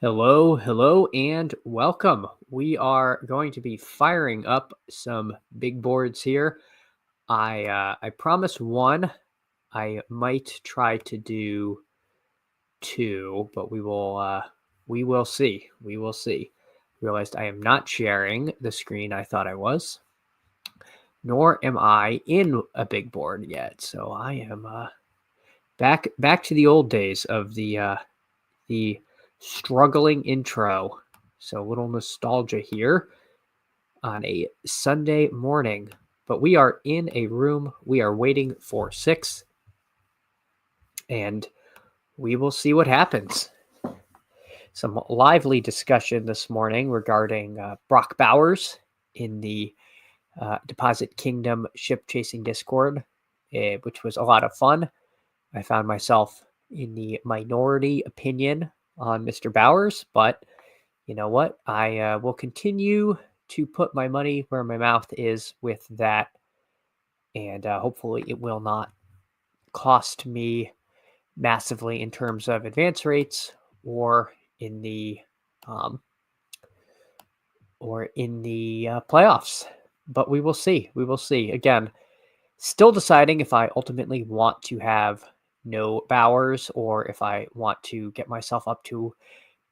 Hello, and welcome. We are going to be firing up some big boards here. I promise one. I might try to do two, but we will see. We will see. Realized I am not sharing the screen I thought I was, nor am I in a big board yet. So I am back to the old days of the struggling intro. So a little nostalgia here on a Sunday morning. But we are in a room. We are waiting for six, and we will see what happens. Some lively discussion this morning regarding Brock Bowers in the Deposit Kingdom ship chasing Discord, which was a lot of fun. I found myself in the minority opinion on Mr. Bowers, but you know what? I will continue to put my money where my mouth is with that, and hopefully it will not cost me massively in terms of advance rates or in the um, playoffs. But we will see. We will see. Again, still deciding if I ultimately want to have no Bowers or if I want to get myself up to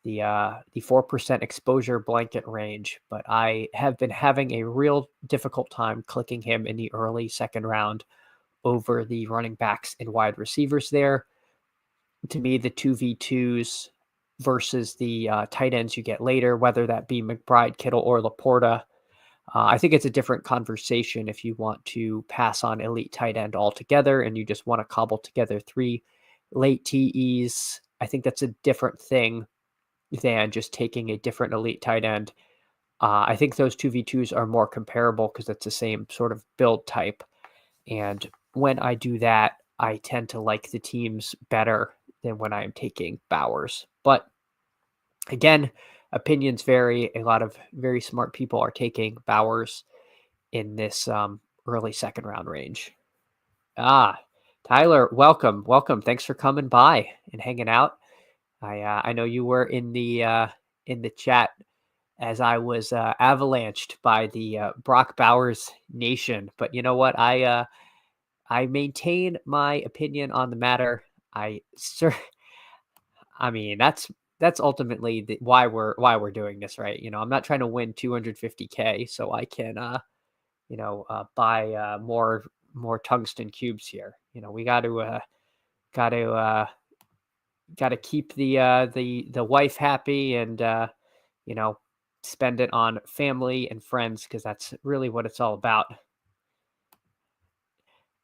the 4% exposure blanket range, but I have been having a real difficult time clicking him in the early second round over the running backs and wide receivers there. To me, the 2v2s versus the tight ends you get later, whether that be McBride, Kittle, or Laporta, I think it's a different conversation if you want to pass on elite tight end altogether and you just want to cobble together three late TEs. I think that's a different thing than just taking a different elite tight end. I think those 2v2s are more comparable because it's the same sort of build type. And when I do that, I tend to like the teams better than when I'm taking Bowers. But again, opinions vary. A lot of very smart people are taking Bowers in this early second round range. Tyler, welcome. Thanks for coming by and hanging out. I know you were in the chat as I was avalanched by the Brock Bowers nation. But you know what? I maintain my opinion on the matter. I mean that's ultimately why we're doing this, right? I'm not trying to win 250K so I can buy more tungsten cubes here. We got to keep the wife happy and you know spend it on family and friends because that's really what it's all about.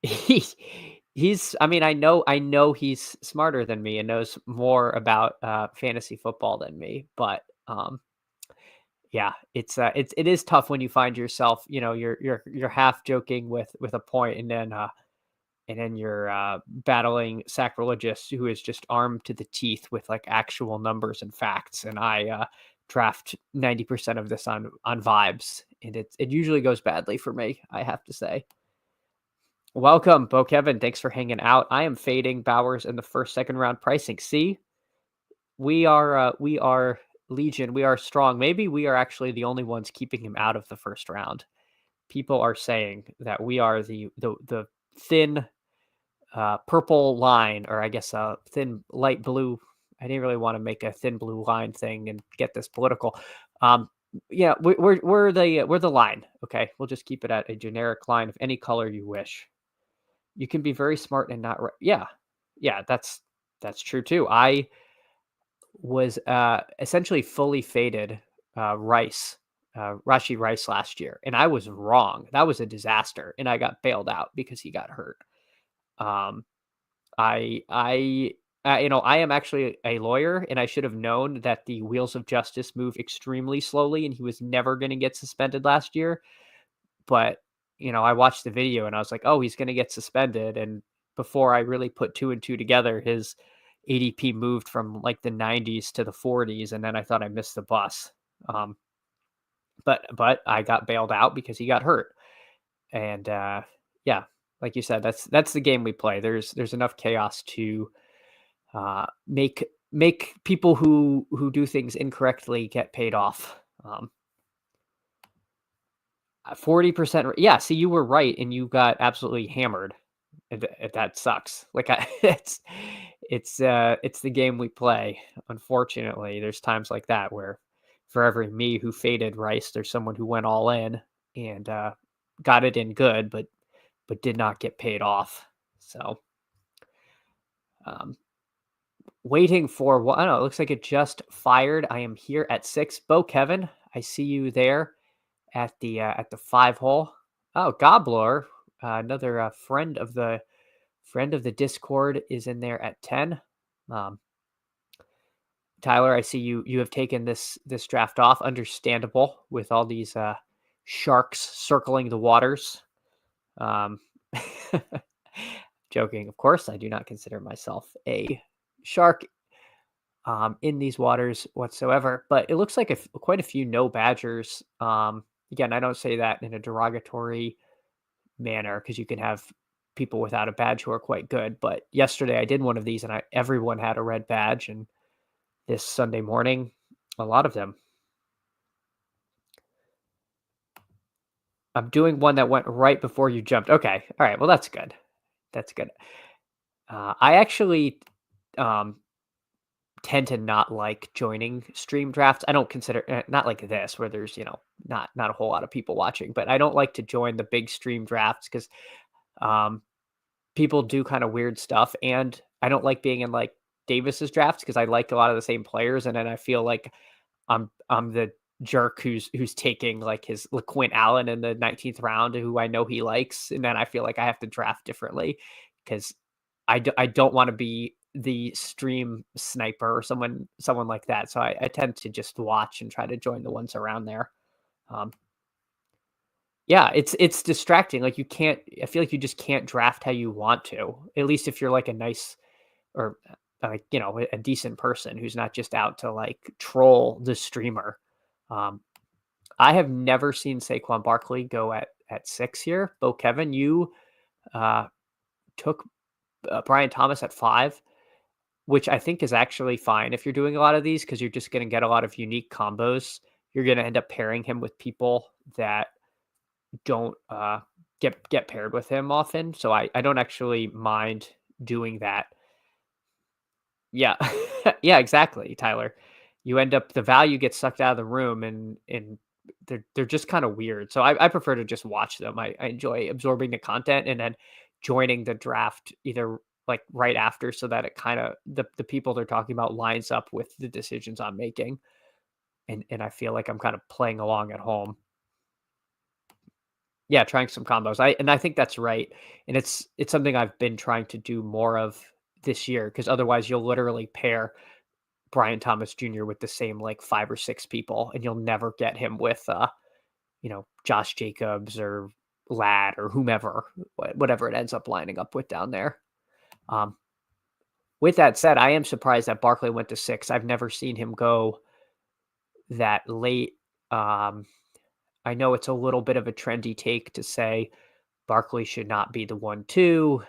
he, he's I mean I know he's smarter than me and knows more about fantasy football than me, but yeah, it is tough when you find yourself, you're half joking with a point and then you're battling sacrilegious who is just armed to the teeth with like actual numbers and facts. And I draft 90% of this on vibes, and it usually goes badly for me, I have to say. Welcome, Bo Kevin. Thanks for hanging out. I am fading Bowers in the first, second round pricing. See, we are Legion. We are strong. Maybe we are actually the only ones keeping him out of the first round. People are saying that we are the thin purple line, or I guess a thin light blue. I didn't really want to make a thin blue line thing and get this political. Yeah, we're the line. Okay, we'll just keep it at a generic line of any color you wish. You can be very smart and not right. Yeah, that's true too. I was essentially fully faded Rashi Rice last year, and I was wrong. That was a disaster, and I got bailed out because he got hurt. Um, I am actually a lawyer, and I should have known that the wheels of justice move extremely slowly, and he was never going to get suspended last year. But I watched the video, and I was like, "Oh, he's going to get suspended." And before I really put two and two together, his ADP moved from like the 90s to the 40s, and then I thought I missed the bus. Um, but I got bailed out because he got hurt, and yeah, like you said, that's the game we play. There's enough chaos to make make people who do things incorrectly get paid off. 40%. Yeah, see, you were right, and you got absolutely hammered. And that sucks. Like it's the game we play. Unfortunately, there's times like that where for every me who faded Rice, there's someone who went all in and got it in good, but did not get paid off. So um, waiting for what I don't know. It looks like it just fired. I am here at 6. Bo Kevin, I see you there at the 5 hole. Oh, Gobbler, another friend of the Discord is in there at 10. Um, Tyler, I see you have taken this draft off. Understandable with all these sharks circling the waters. Um, joking, of course. I do not consider myself a shark in these waters whatsoever. But it looks like quite a few no badgers. Again, I don't say that in a derogatory manner because you can have people without a badge who are quite good. But yesterday I did one of these and everyone had a red badge, and this Sunday morning, a lot of them. I'm doing one that went right before you jumped. Okay. All right. Well, that's good. That's good. I actually um, tend to not like joining stream drafts. I don't consider not like this where there's not a whole lot of people watching, but I don't like to join the big stream drafts because um, people do kind of weird stuff, and I don't like being in like Davis's drafts because I like a lot of the same players, and then I feel like I'm the jerk who's taking like his LaQuint Allen in the 19th round, who I know he likes, and then I feel like I have to draft differently because I don't want to be the stream sniper or someone like that. So I tend to just watch and try to join the ones around there. Um, yeah, it's distracting. Like you can't. I feel like you just can't draft how you want to. At least if you're like a nice or like a decent person who's not just out to like troll the streamer. Um, I have never seen Saquon Barkley go at 6 here. Bo Kevin, you uh, took Brian Thomas at 5, which I think is actually fine if you're doing a lot of these because you're just going to get a lot of unique combos. You're going to end up pairing him with people that don't get paired with him often. So I don't actually mind doing that. Yeah. Yeah, exactly, Tyler. You end up the value gets sucked out of the room and they're just kind of weird. So I prefer to just watch them. I enjoy absorbing the content and then joining the draft either like right after so that it kind of the people they're talking about lines up with the decisions I'm making. And I feel like I'm kind of playing along at home. Yeah, trying some combos. I think that's right. And it's something I've been trying to do more of this year because otherwise you'll literally pair Brian Thomas Jr. with the same like 5 or 6 people, and you'll never get him with Josh Jacobs or Ladd or whomever, whatever it ends up lining up with down there. Um, with that said, I am surprised that Barkley went to 6. I've never seen him go that late. I know it's a little bit of a trendy take to say Barkley should not be the 1-2.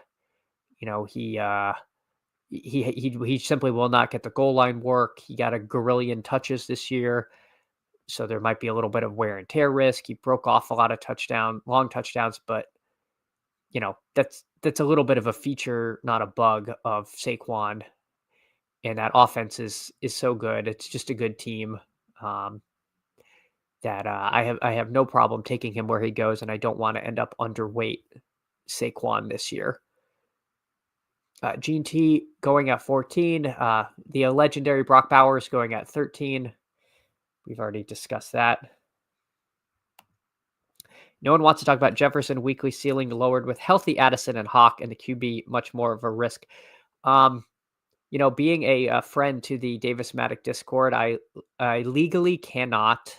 He simply will not get the goal line work. He got a gorillion touches this year, so there might be a little bit of wear and tear risk. He broke off a lot of long touchdowns, but that's a little bit of a feature, not a bug of Saquon. And that offense is so good. It's just a good team um, that I have no problem taking him where he goes, and I don't want to end up underweight Saquon this year. Gene T going at 14. The legendary Brock Bowers going at 13. We've already discussed that. No one wants to talk about Jefferson weekly ceiling lowered with healthy Addison and Hawk and the QB much more of a risk. Being a friend to the Davis Matic Discord, I legally cannot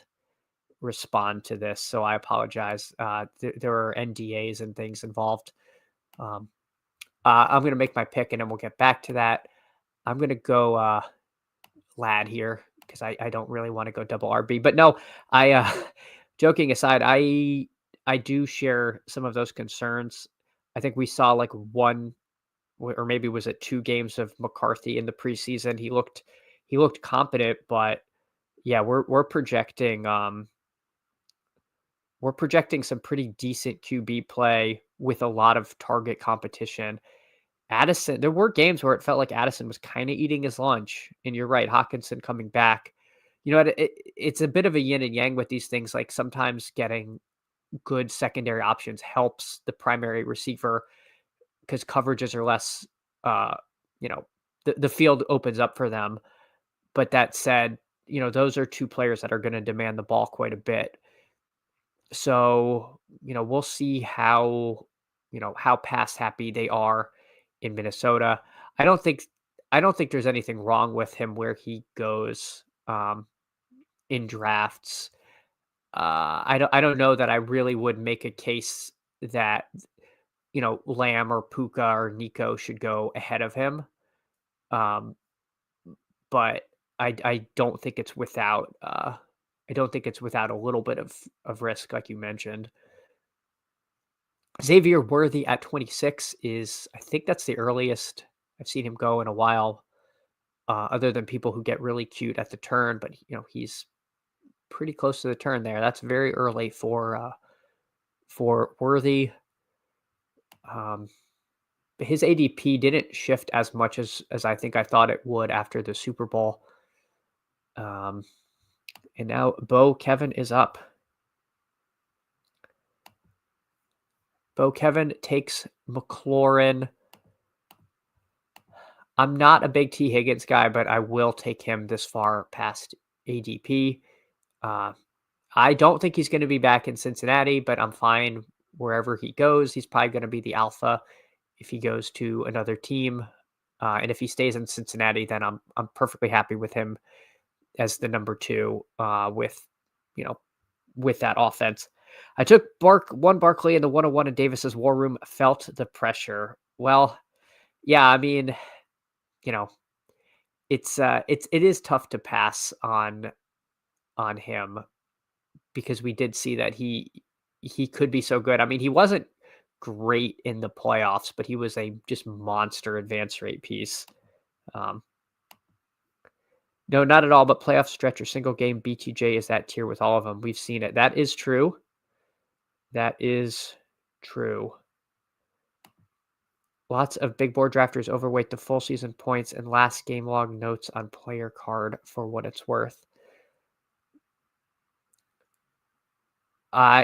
respond to this, so I apologize. There are NDAs and things involved. I'm going to make my pick, and then we'll get back to that. I'm going to go Ladd here because I don't really want to go double RB. But no, joking aside, I do share some of those concerns. I think we saw like one or maybe was it 2 games of McCarthy in the preseason. He looked competent, but yeah, we're projecting some pretty decent QB play with a lot of target competition. Addison, there were games where it felt like Addison was kind of eating his lunch, and you're right, Hawkinson coming back. It's a bit of a yin and yang with these things. Like sometimes getting good secondary options helps the primary receiver because coverages are less, uh, you know, the field opens up for them. But that said, those are two players that are going to demand the ball quite a bit. So, we'll see how pass happy they are in Minnesota. I don't think I don't think there's anything wrong with him where he goes in drafts. I don't know that I really would make a case that Lamb or Puka or Nico should go ahead of him. Um, but I don't think it's without a little bit of risk, like you mentioned. Xavier Worthy at 26 is, I think that's the earliest I've seen him go in a while, other than people who get really cute at the turn. But he's pretty close to the turn there. That's very early for Worthy. Um, his ADP didn't shift as much as I think I thought it would after the Super Bowl. Um, and now Bo Kevin is up. Bo Kevin takes McLaurin. I'm not a big T. Higgins guy, but I will take him this far past ADP. I don't think he's going to be back in Cincinnati, but I'm fine wherever he goes. He's probably going to be the alpha if he goes to another team. And if he stays in Cincinnati, then I'm perfectly happy with him as the number 2 with that offense. I took one Barkley in the 101 in Davis's War Room, felt the pressure. Well, yeah, I mean, you know, it is tough to pass on him because we did see that he could be so good. I mean, he wasn't great in the playoffs, but he was a just monster advance rate piece. Um, no, not at all, but playoff stretch or single game BTJ is that tier with all of them. We've seen it. That is true. That is true. Lots of big board drafters overweight the full season points and last game log notes on player card for what it's worth.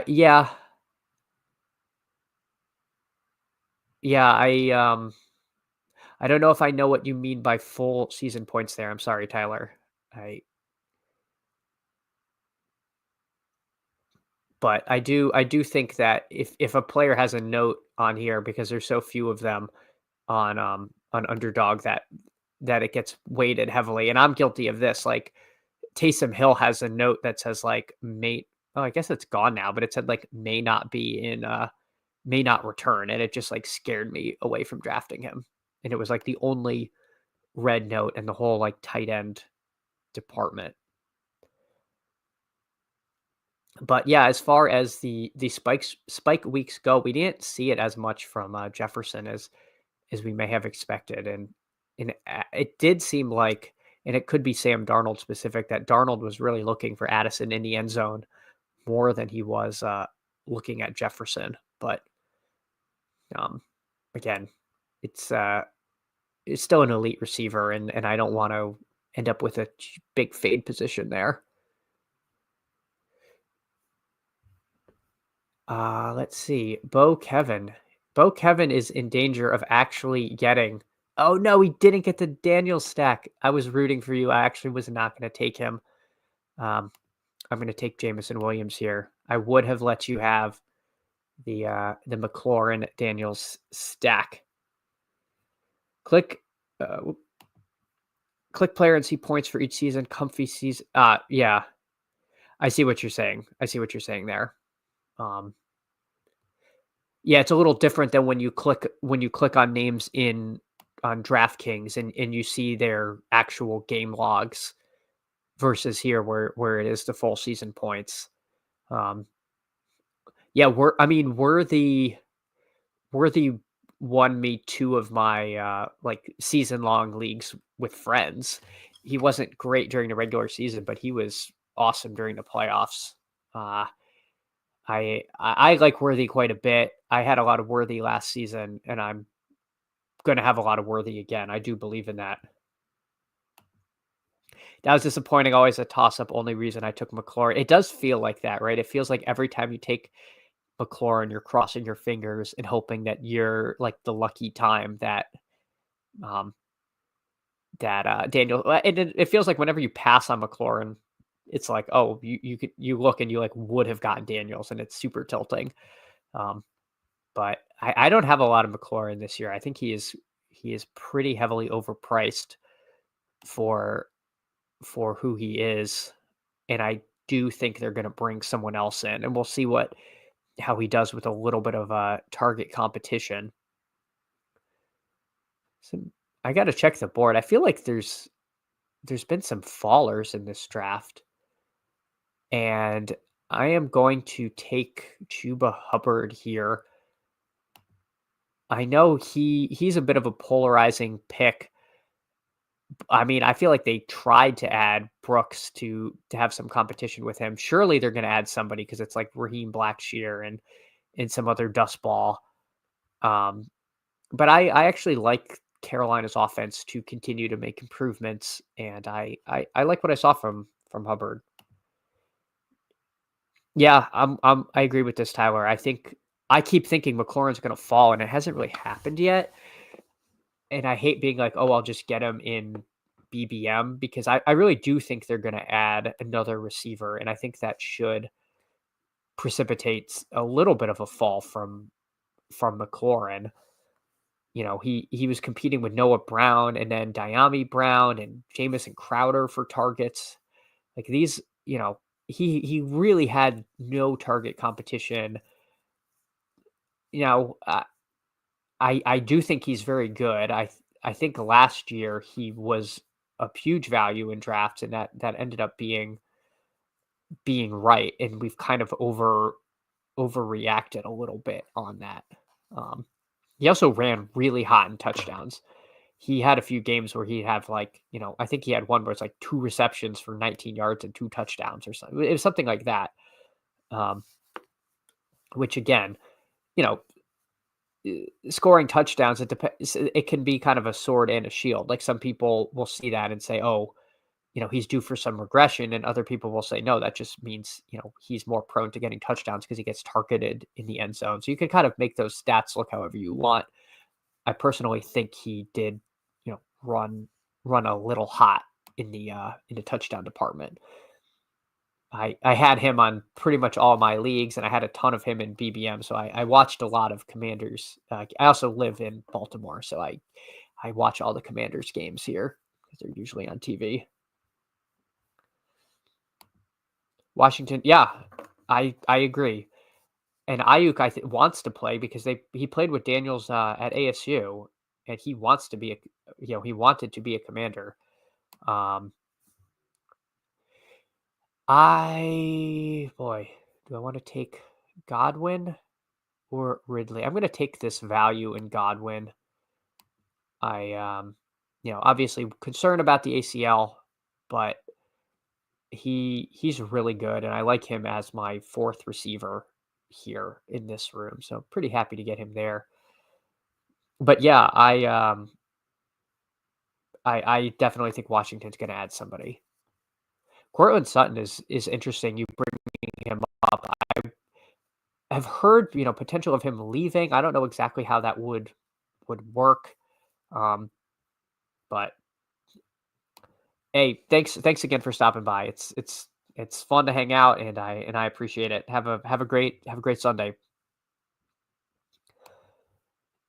Yeah. Yeah, I don't know if I know what you mean by full season points there. I'm sorry, Tyler. But I do think that if a player has a note on here because there's so few of them on Underdog that it gets weighted heavily, and I'm guilty of this. Like Taysom Hill has a note that says like may oh I guess it's gone now, but it said like may not return, and it just like scared me away from drafting him. And it was like the only red note in the whole like tight end department. But yeah, as far as the spike weeks go, we didn't see it as much from Jefferson as we may have expected, and it did seem like, and it could be Sam Darnold specific, that Darnold was really looking for Addison in the end zone more than he was looking at Jefferson. But um, again, it's it's still an elite receiver, and I don't want to end up with a big fade position there. Let's see. Bo Kevin. Bo Kevin is in danger of actually getting. Oh no, he didn't get the Daniel stack. I was rooting for you. I actually was not going to take him. Um, I'm going to take Jamison Williams here. I would have let you have the McLaurin Daniels stack. Click click player and see points for each season. Comfy season. Yeah. I see what you're saying. I see what you're saying there. Yeah, it's a little different than when you click on names on DraftKings and you see their actual game logs versus here where it is the full season points. Yeah, we're the won me 2 of my, like, season-long leagues with friends. He wasn't great during the regular season, but he was awesome during the playoffs. Uh, I like Worthy quite a bit. I had a lot of Worthy last season, and I'm gonna have a lot of Worthy again. I do believe in that. That was disappointing, always a toss-up, only reason I took McLaurin. It does feel like that, right? It feels like every time you take McLaurin, you're crossing your fingers and hoping that you're, like, the lucky time that, um, Daniel and it feels like whenever you pass on McLaurin, it's like, oh, you look and you, like, would have gotten Daniels, and it's super tilting. Um, but I don't have a lot of McLaurin this year. I think he is pretty heavily overpriced for who he is, and I do think they're gonna bring someone else in, and we'll see how he does with a little bit of, target competition. So, I gotta check the board. I feel like there's been some fallers in this draft, and I am going to take Chuba Hubbard here. I know he's a bit of a polarizing pick. I mean, I feel like they tried to add Brooks to have some competition with him. Surely they're gonna add somebody because it's like Raheem Blackshear and some other dust ball. Um, but I actually like Carolina's offense to continue to make improvements, and I like what I saw from Hubbard. Yeah, I agree with this, Tyler. I keep thinking McLaurin's gonna fall, and it hasn't really happened yet. And I hate being like, oh, I'll just get him in BBM because I really do think they're gonna add another receiver, and I think that should precipitate a little bit of a fall from McLaurin. He was competing with Noah Brown and then Diami Brown and Jamison Crowder for targets. Like these, he really had no target competition. You know, uh, I do think he's very good. I think last year he was a huge value in drafts, and that ended up being right, and we've kind of overreacted a little bit on that. Um, he also ran really hot in touchdowns. He had a few games where he'd have like, I think he had one where it's like 2 receptions for 19 yards and 2 touchdowns or something. It was something like that. Um, which again, you know, scoring touchdowns, it can be kind of a sword and a shield. Like some people will see that and say, "Oh, he's due for some regression," and other people will say, "No, that just means, he's more prone to getting touchdowns because he gets targeted in the end zone." So you can kind of make those stats look however you want. I personally think he did, run a little hot in the touchdown department. I had him on pretty much all my leagues, and I had a ton of him in BBM. So I watched a lot of Commanders. I also live in Baltimore, so I watch all the Commanders games here because they're usually on TV. Washington, yeah, I agree. And Ayuk, wants to play because he played with Daniels at ASU, and he wants to be he wanted to be a Commander. Um, boy, do I want to take Godwin or Ridley? I'm going to take this value in Godwin. I, obviously concerned about the ACL, but he's really good, and I like him as my 4th receiver here in this room. So pretty happy to get him there. But yeah, I definitely think Washington's going to add somebody. Cortland Sutton is interesting. You bringing him up. I've heard potential of him leaving. I don't know exactly how that would work. Um, but hey, thanks again for stopping by. It's fun to hang out, and I appreciate it. Have a great Sunday.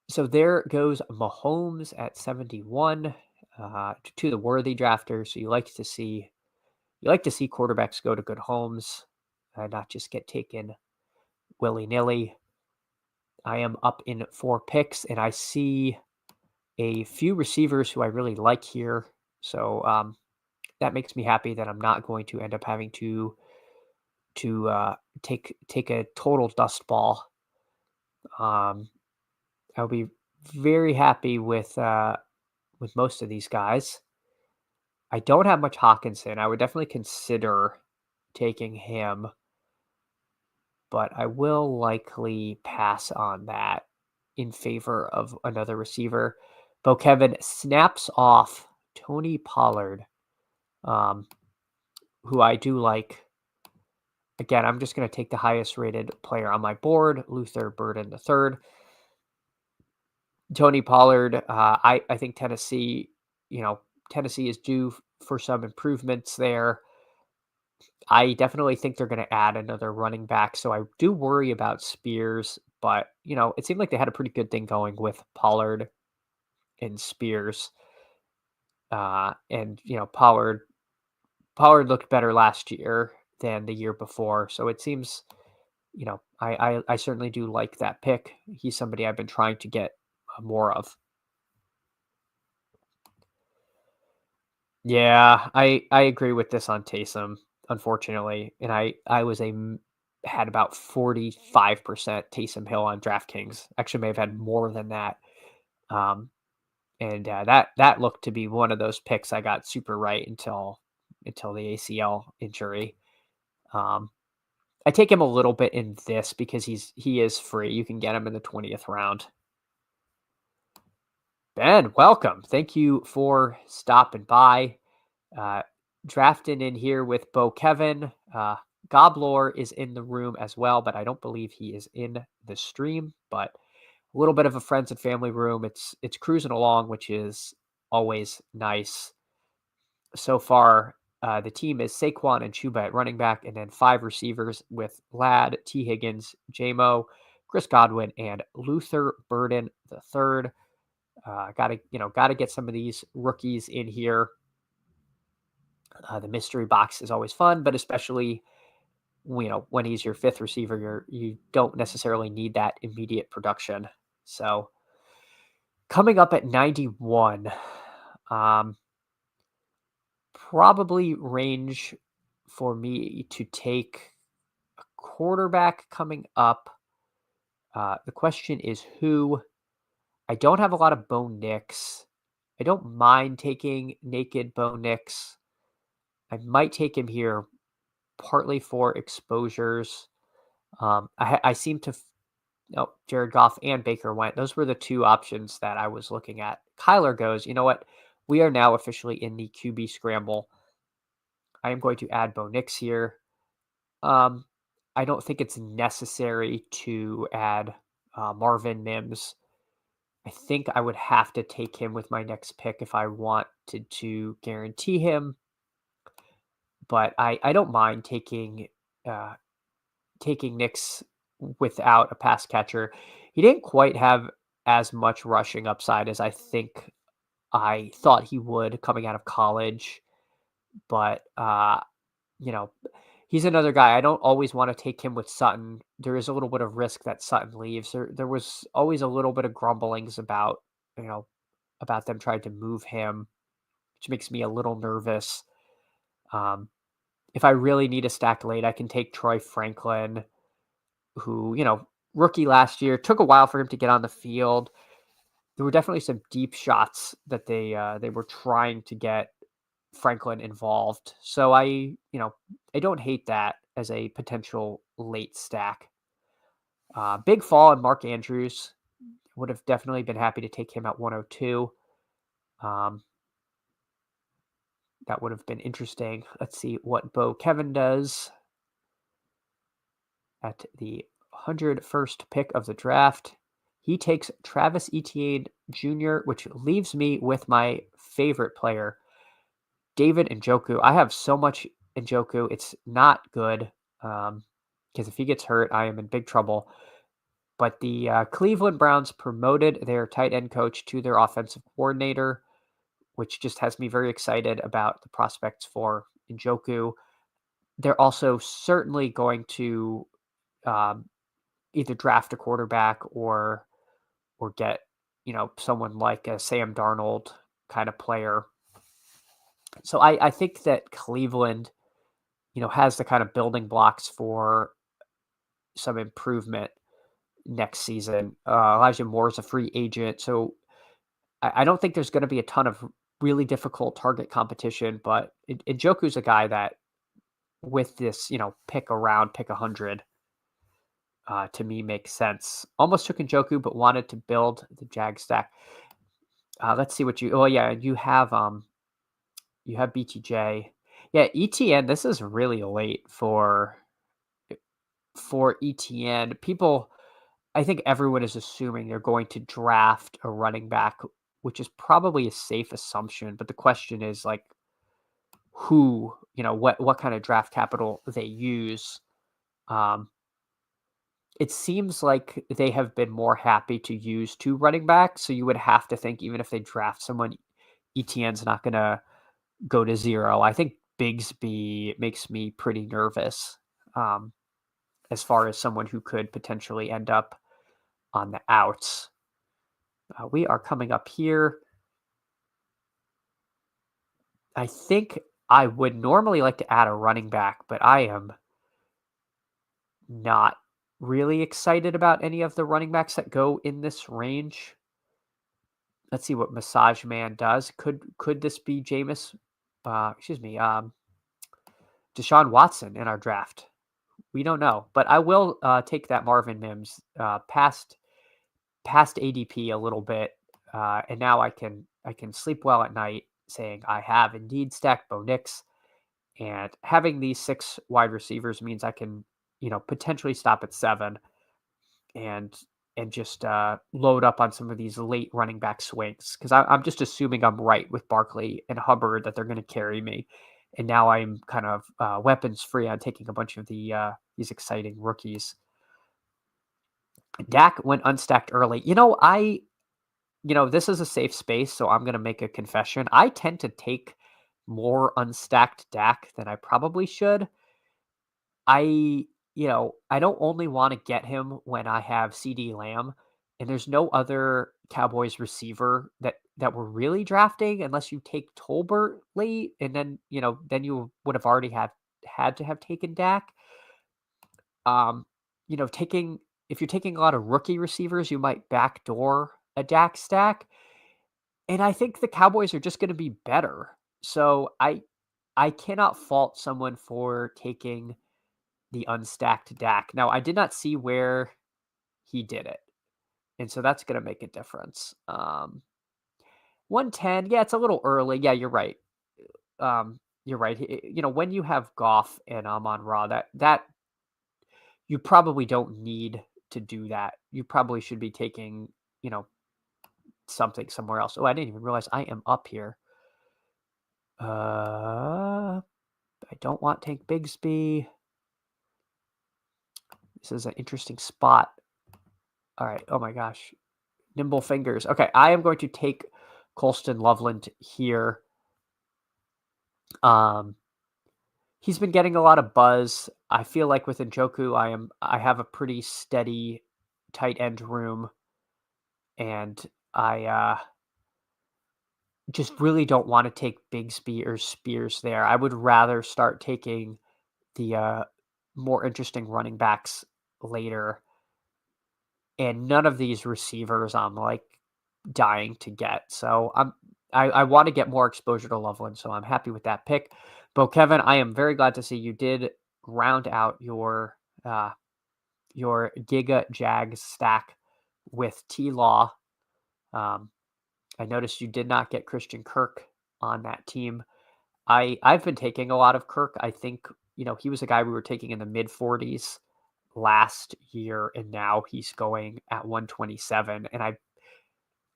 So there goes Mahomes at 71 to the worthy drafter. So you like to see quarterbacks go to good homes, not just get taken willy nilly. I am up in 4 picks, and I see a few receivers who I really like here. So that makes me happy that I'm not going to end up having to take a total dust ball. I'll be very happy with most of these guys. I don't have much Hawkinson. I would definitely consider taking him, but I will likely pass on that in favor of another receiver. Bo Kevin snaps off Tony Pollard, um, who I do like. Again, I'm just going to take the highest rated player on my board, Luther Burden III. Tony Pollard, I think Tennessee is due for some improvements there. I definitely think they're going to add another running back. So I do worry about Spears, but it seemed like they had a pretty good thing going with Pollard and Spears. And Pollard looked better last year than the year before. So it seems, I certainly do like that pick. He's somebody I've been trying to get more of. Yeah, I agree with this on Taysom, unfortunately, and had about 45% Taysom Hill on DraftKings. Actually, may have had more than that. Um, and that looked to be one of those picks I got super right until the ACL injury. Um, I take him a little bit in this because he is free. You can get him in the 20th round. Ben, welcome. Thank you for stopping by. Drafting in here with Bo Kevin. Goblor is in the room as well, but I don't believe he is in the stream. But a little bit of a friends and family room. It's cruising along, which is always nice. So far, the team is Saquon and Chuba at running back, and then 5 receivers with Ladd, T. Higgins, J-Mo, Chris Godwin, and Luther Burden the third. Gotta get some of these rookies in here. The mystery box is always fun, but especially when he's your 5th receiver, you don't necessarily need that immediate production. So coming up at 91, probably range for me to take a quarterback coming up. The question is who. I don't have a lot of Bo Nix. I don't mind taking naked Bo Nix. I might take him here partly for exposures. I seem to. No, Jared Goff and Baker went. Those were the 2 options that I was looking at. Kyler goes, you know what? We are now officially in the QB scramble. I am going to add Bo Nix here. I don't think it's necessary to add Marvin Mims. I think I would have to take him with my next pick if I wanted to guarantee him. But I don't mind taking Nix without a pass catcher. He didn't quite have as much rushing upside as I think I thought he would coming out of college. But, he's another guy. I don't always want to take him with Sutton. There is a little bit of risk that Sutton leaves. There was always a little bit of grumblings about them trying to move him, which makes me a little nervous. If I really need a stack late, I can take Troy Franklin, who, rookie last year, took a while for him to get on the field. There were definitely some deep shots that they were trying to get Franklin involved. So I don't hate that as a potential late stack. Big fall on Mark Andrews. Would have definitely been happy to take him at 102. That would have been interesting. Let's see what Bo Kevin does at the 101st pick of the draft. He takes Travis Etienne Jr., which leaves me with my favorite player, David Njoku. I have so much Njoku. It's not good because if he gets hurt, I am in big trouble. But the Cleveland Browns promoted their tight end coach to their offensive coordinator, which just has me very excited about the prospects for Njoku. They're also certainly going to either draft a quarterback or get someone like a Sam Darnold kind of player. So I think that Cleveland has the kind of building blocks for some improvement. next season. Elijah Moore is a free agent, so I don't think there's going to be a ton of really difficult target competition. But Njoku's a guy that, with this, pick around, pick 100, to me makes sense. Almost took Njoku, but wanted to build the Jag stack. Let's see what you. Oh yeah, you have BTJ. Yeah, ETN. This is really late for ETN. People, I think everyone is assuming they're going to draft a running back, which is probably a safe assumption. But the question is, like, who, what kind of draft capital they use. Um, it seems like they have been more happy to use two running backs. So you would have to think, even if they draft someone, ETN's not going to go to zero. I think Bigsby makes me pretty nervous, as far as someone who could potentially end up on the outs. We are coming up here. I think I would normally like to add a running back, but I am not really excited about any of the running backs that go in this range. Let's see what Massage Man does. Could this be Deshaun Watson in our draft? We don't know, but I will take that Marvin Mims past ADP a little bit, and now I can sleep well at night saying I have indeed stacked Bo Nix, and having these 6 wide receivers means I can potentially stop at 7 and just load up on some of these late running back swings, because I'm just assuming I'm right with Barkley and Hubbard that they're going to carry me, and now I'm kind of weapons free on taking a bunch of these exciting rookies. Dak went unstacked early. This is a safe space, so I'm going to make a confession. I tend to take more unstacked Dak than I probably should. I don't only want to get him when I have CD Lamb, and there's no other Cowboys receiver that we're really drafting unless you take Tolbert late, and then you would have already had to have taken Dak. Um, taking if you're taking a lot of rookie receivers, you might backdoor a Dak stack, and I think the Cowboys are just going to be better. So I cannot fault someone for taking the unstacked Dak. Now, I did not see where he did it, and so that's going to make a difference. 110, yeah, it's a little early. Yeah, you're right. You're right. When you have Goff and Amon Ra, that you probably don't need to do that. You probably should be taking, something somewhere else. Oh, I didn't even realize I am up here. I don't want Tank Bigsby. This is an interesting spot. All right. Oh my gosh. Nimble fingers. Okay, I am going to take Colston Loveland here. He's been getting a lot of buzz. I feel like with Njoku, I have a pretty steady tight end room, and I just really don't want to take Bigsby or Spears there. I would rather start taking the more interesting running backs later, and none of these receivers I'm like dying to get. So I want to get more exposure to Loveland, so I'm happy with that pick. Bo Kevin, I am very glad to see you did round out your Giga Jags stack with T Law. I noticed you did not get Christian Kirk on that team. I've been taking a lot of Kirk. I think he was a guy we were taking in the mid 40s last year, and now he's going at 127. And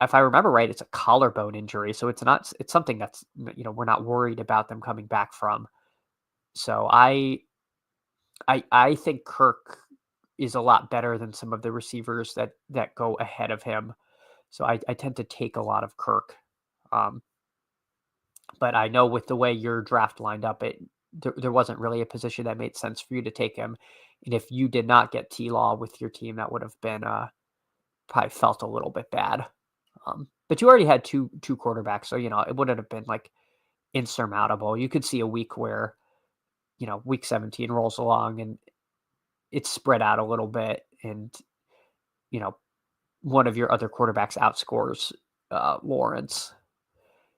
if I remember right, it's a collarbone injury, so it's something that's we're not worried about them coming back from. So I think Kirk is a lot better than some of the receivers that go ahead of him. So I tend to take a lot of Kirk. But I know with the way your draft lined up, there wasn't really a position that made sense for you to take him. And if you did not get T-Law with your team, that would have been probably felt a little bit bad. But you already had two quarterbacks, so it wouldn't have been like insurmountable. You could see a week where week 17 rolls along and it's spread out a little bit, and you know, one of your other quarterbacks outscores Lawrence.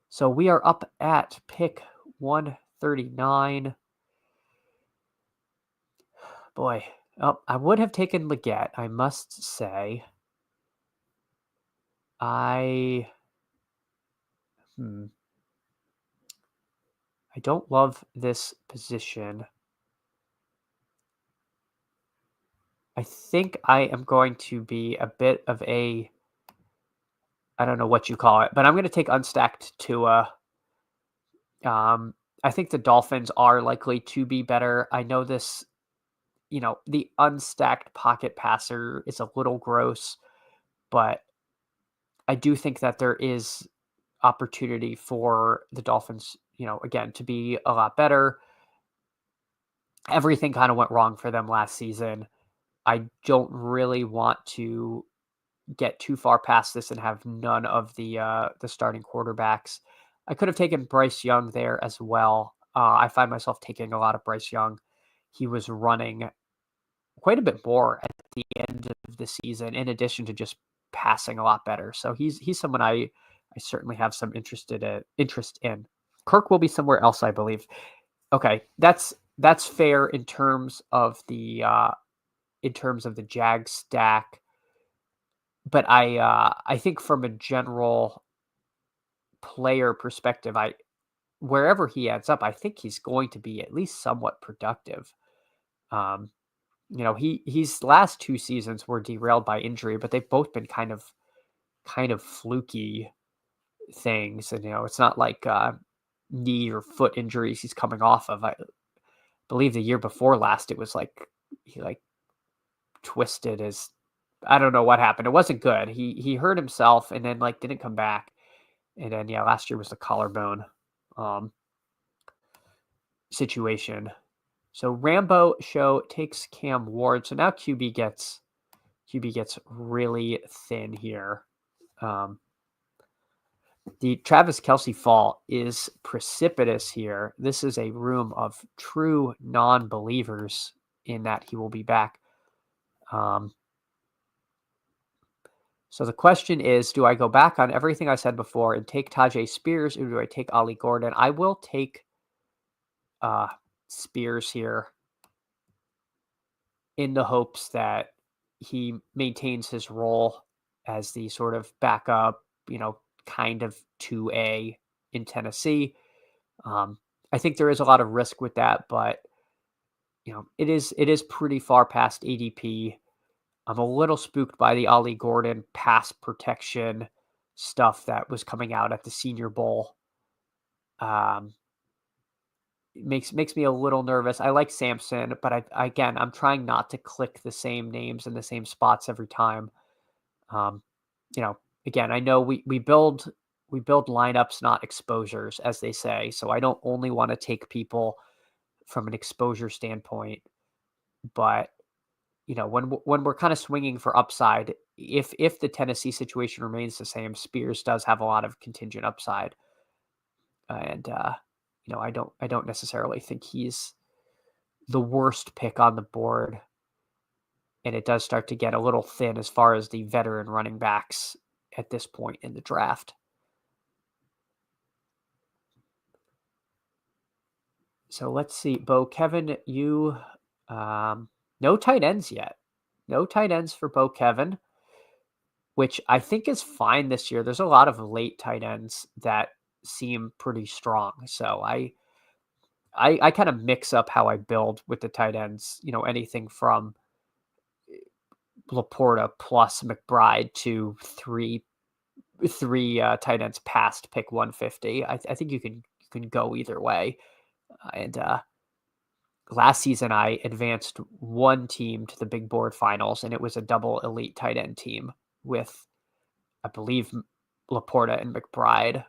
So we are up at pick 139. Boy, I would have taken Leggett, I must say. I don't love this position. I think I am going to be a bit of a, I don't know what you call it, but I'm going to take unstacked Tua. I think the Dolphins are likely to be better. I know this, the unstacked pocket passer is a little gross, but I do think that there is opportunity for the Dolphins, again, to be a lot better. Everything kind of went wrong for them last season. I don't really want to get too far past this and have none of the starting quarterbacks. I could have taken Bryce Young there as well. I find myself taking a lot of Bryce Young. He was running quite a bit more at the end of the season, in addition to just passing a lot better. So he's someone I certainly have some interest in. Kirk will be somewhere else, I believe. Okay, that's fair in terms of the Jag stack. But I think from a general player perspective, wherever he ends up, I think he's going to be at least somewhat productive. He's last 2 seasons were derailed by injury, but they've both been kind of fluky things. And it's not like knee or foot injuries he's coming off of. I believe the year before last, it was like he twisted his, I don't know what happened. It wasn't good. He hurt himself and then didn't come back. And then last year was the collarbone situation. So Rambo show takes Cam Ward. So now QB gets really thin here. The Travis Kelce fall is precipitous here. This is a room of true non-believers in that he will be back. So the question is, do I go back on everything I said before and take Tajay Spears, or do I take Ollie Gordon? I will take Spears here in the hopes that he maintains his role as the sort of backup, kind of 2A in Tennessee. I think there is a lot of risk with that, but it is pretty far past ADP. I'm a little spooked by the Ollie Gordon pass protection stuff that was coming out at the Senior Bowl. It makes me a little nervous. I like Sampson, but I'm trying not to click the same names in the same spots every time. Again, I know we build lineups, not exposures, as they say. So I don't only want to take people from an exposure standpoint, but when we're kind of swinging for upside, if the Tennessee situation remains the same, Spears does have a lot of contingent upside, and I don't necessarily think he's the worst pick on the board, and it does start to get a little thin as far as the veteran running backs at this point in the draft. So let's see, Bo Kevin, you no tight ends yet. No tight ends for Bo Kevin, which I think is fine this year. There's a lot of late tight ends that seem pretty strong. So I kind of mix up how I build with the tight ends, anything from Laporta plus McBride to three tight ends past pick 150. I think you can go either way. And last season, I advanced one team to the big board finals, and it was a double elite tight end team with, I believe, Laporta and McBride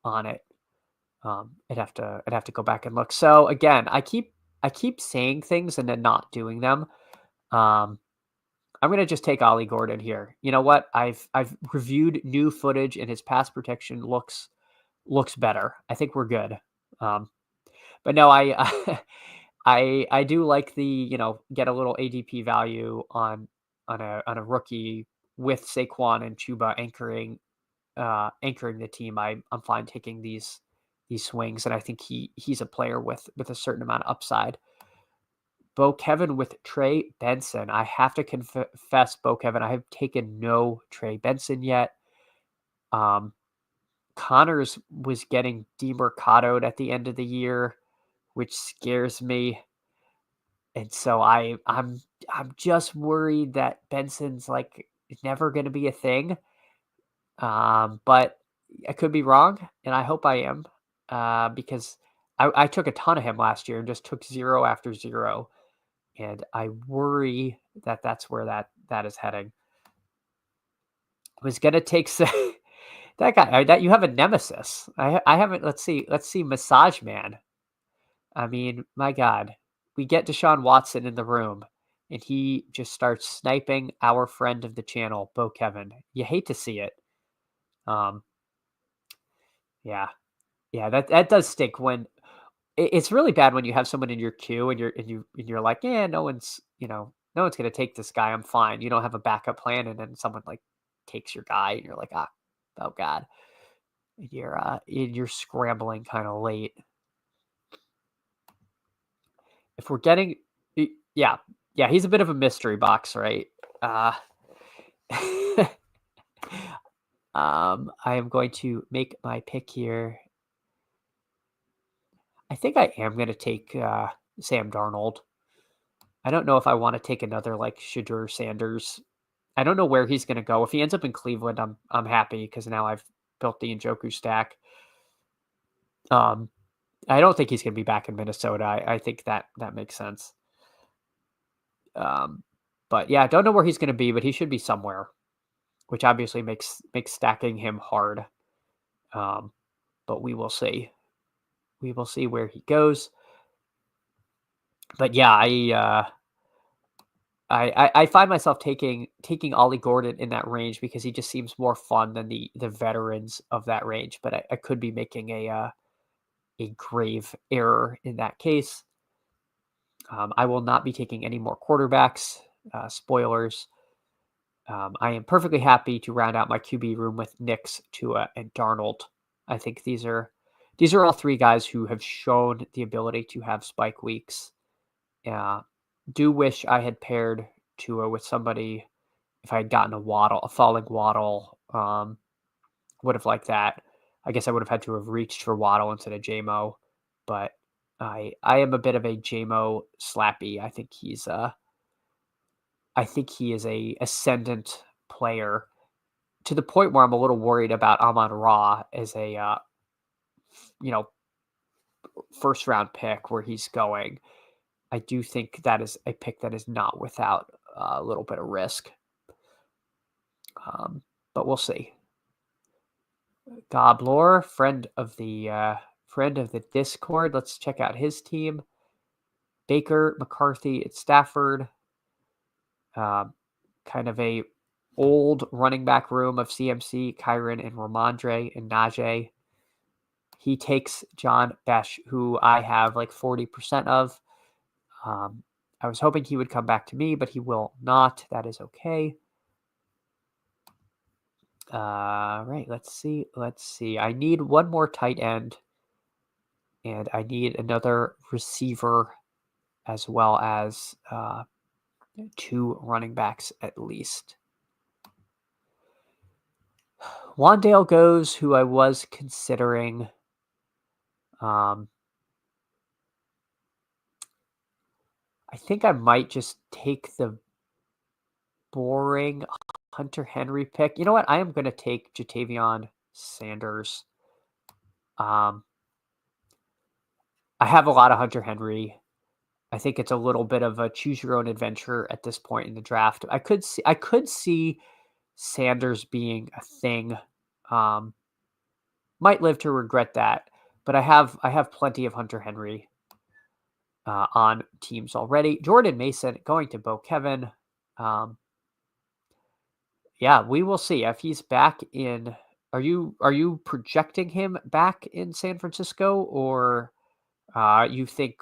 on it. I'd have to go back and look. So again, I keep saying things and then not doing them. I'm gonna just take Ollie Gordon here. You know what? I've reviewed new footage and his pass protection looks better. I think we're good. But no, I do like the, get a little ADP value on a rookie with Saquon and Chuba anchoring the team, I'm fine taking these swings, and I think he's a player with a certain amount of upside. Bo Kevin with Trey Benson. I have to confess, Bo Kevin, I have taken no Trey Benson yet. Connors was getting demercadoed at the end of the year, which scares me. And so I'm just worried that Benson's like never going to be a thing. But I could be wrong, and I hope I am, because I took a ton of him last year and just took 0 after 0, and I worry that that's where that is heading. I was gonna take that guy. That you have a nemesis. I haven't. Let's see, Massage Man. I mean, my God, we get Deshaun Watson in the room, and he just starts sniping our friend of the channel, Bo Kevin. You hate to see it. Um, yeah, yeah, that does stink when it's really bad when you have someone in your queue and you're like, yeah, no one's gonna take this guy. I'm fine. You don't have a backup plan, and then someone like takes your guy, and you're like, oh God, and you're scrambling kind of late. If we're getting, yeah, he's a bit of a mystery box, right? I am going to make my pick here. I think I am going to take Sam Darnold. I don't know if I want to take another like Shadur Sanders. I don't know where he's going to go. If he ends up in Cleveland, I'm happy because now I've built the Njoku stack. I don't think he's going to be back in Minnesota. I think that makes sense. But yeah, I don't know where he's going to be, but he should be somewhere, which obviously makes stacking him hard. But we will see. We will see where he goes. But yeah, I find myself taking Ollie Gordon in that range because he just seems more fun than the veterans of that range. But I could be making a grave error in that case. I will not be taking any more quarterbacks. Spoilers. I am perfectly happy to round out my QB room with Nix, Tua, and Darnold. I think these are all three guys who have shown the ability to have spike weeks. Do wish I had paired Tua with somebody. If I had gotten a falling Waddle, would have liked that. I guess I would have had to have reached for Waddle instead of JMO, but I am a bit of a JMO slappy. I think he is a ascendant player to the point where I'm a little worried about Amon-Ra as a first round pick where he's going. I do think that is a pick that is not without a little bit of risk. But we'll see. Goblor, friend of the Discord. Let's check out his team. Baker, McCarthy at Stafford. Kind of a old running back room of CMC, Kyron, and Ramondre and Najee. He takes John Besh, who I have like 40% of. I was hoping he would come back to me, but he will not. That is okay. Right, let's see. I need one more tight end, and I need another receiver, as well as 2 running backs at least. Wandale goes, who I was considering. I think I might just take the boring Hunter Henry pick. You know what? I am going to take Jatavion Sanders. I have a lot of Hunter Henry. I think it's a little bit of a choose your own adventure at this point in the draft. I could see Sanders being a thing. Might live to regret that, but I have plenty of Hunter Henry on teams already. Jordan Mason going to Bo Kevin. Yeah, we will see if he's back in. Are you projecting him back in San Francisco, or you think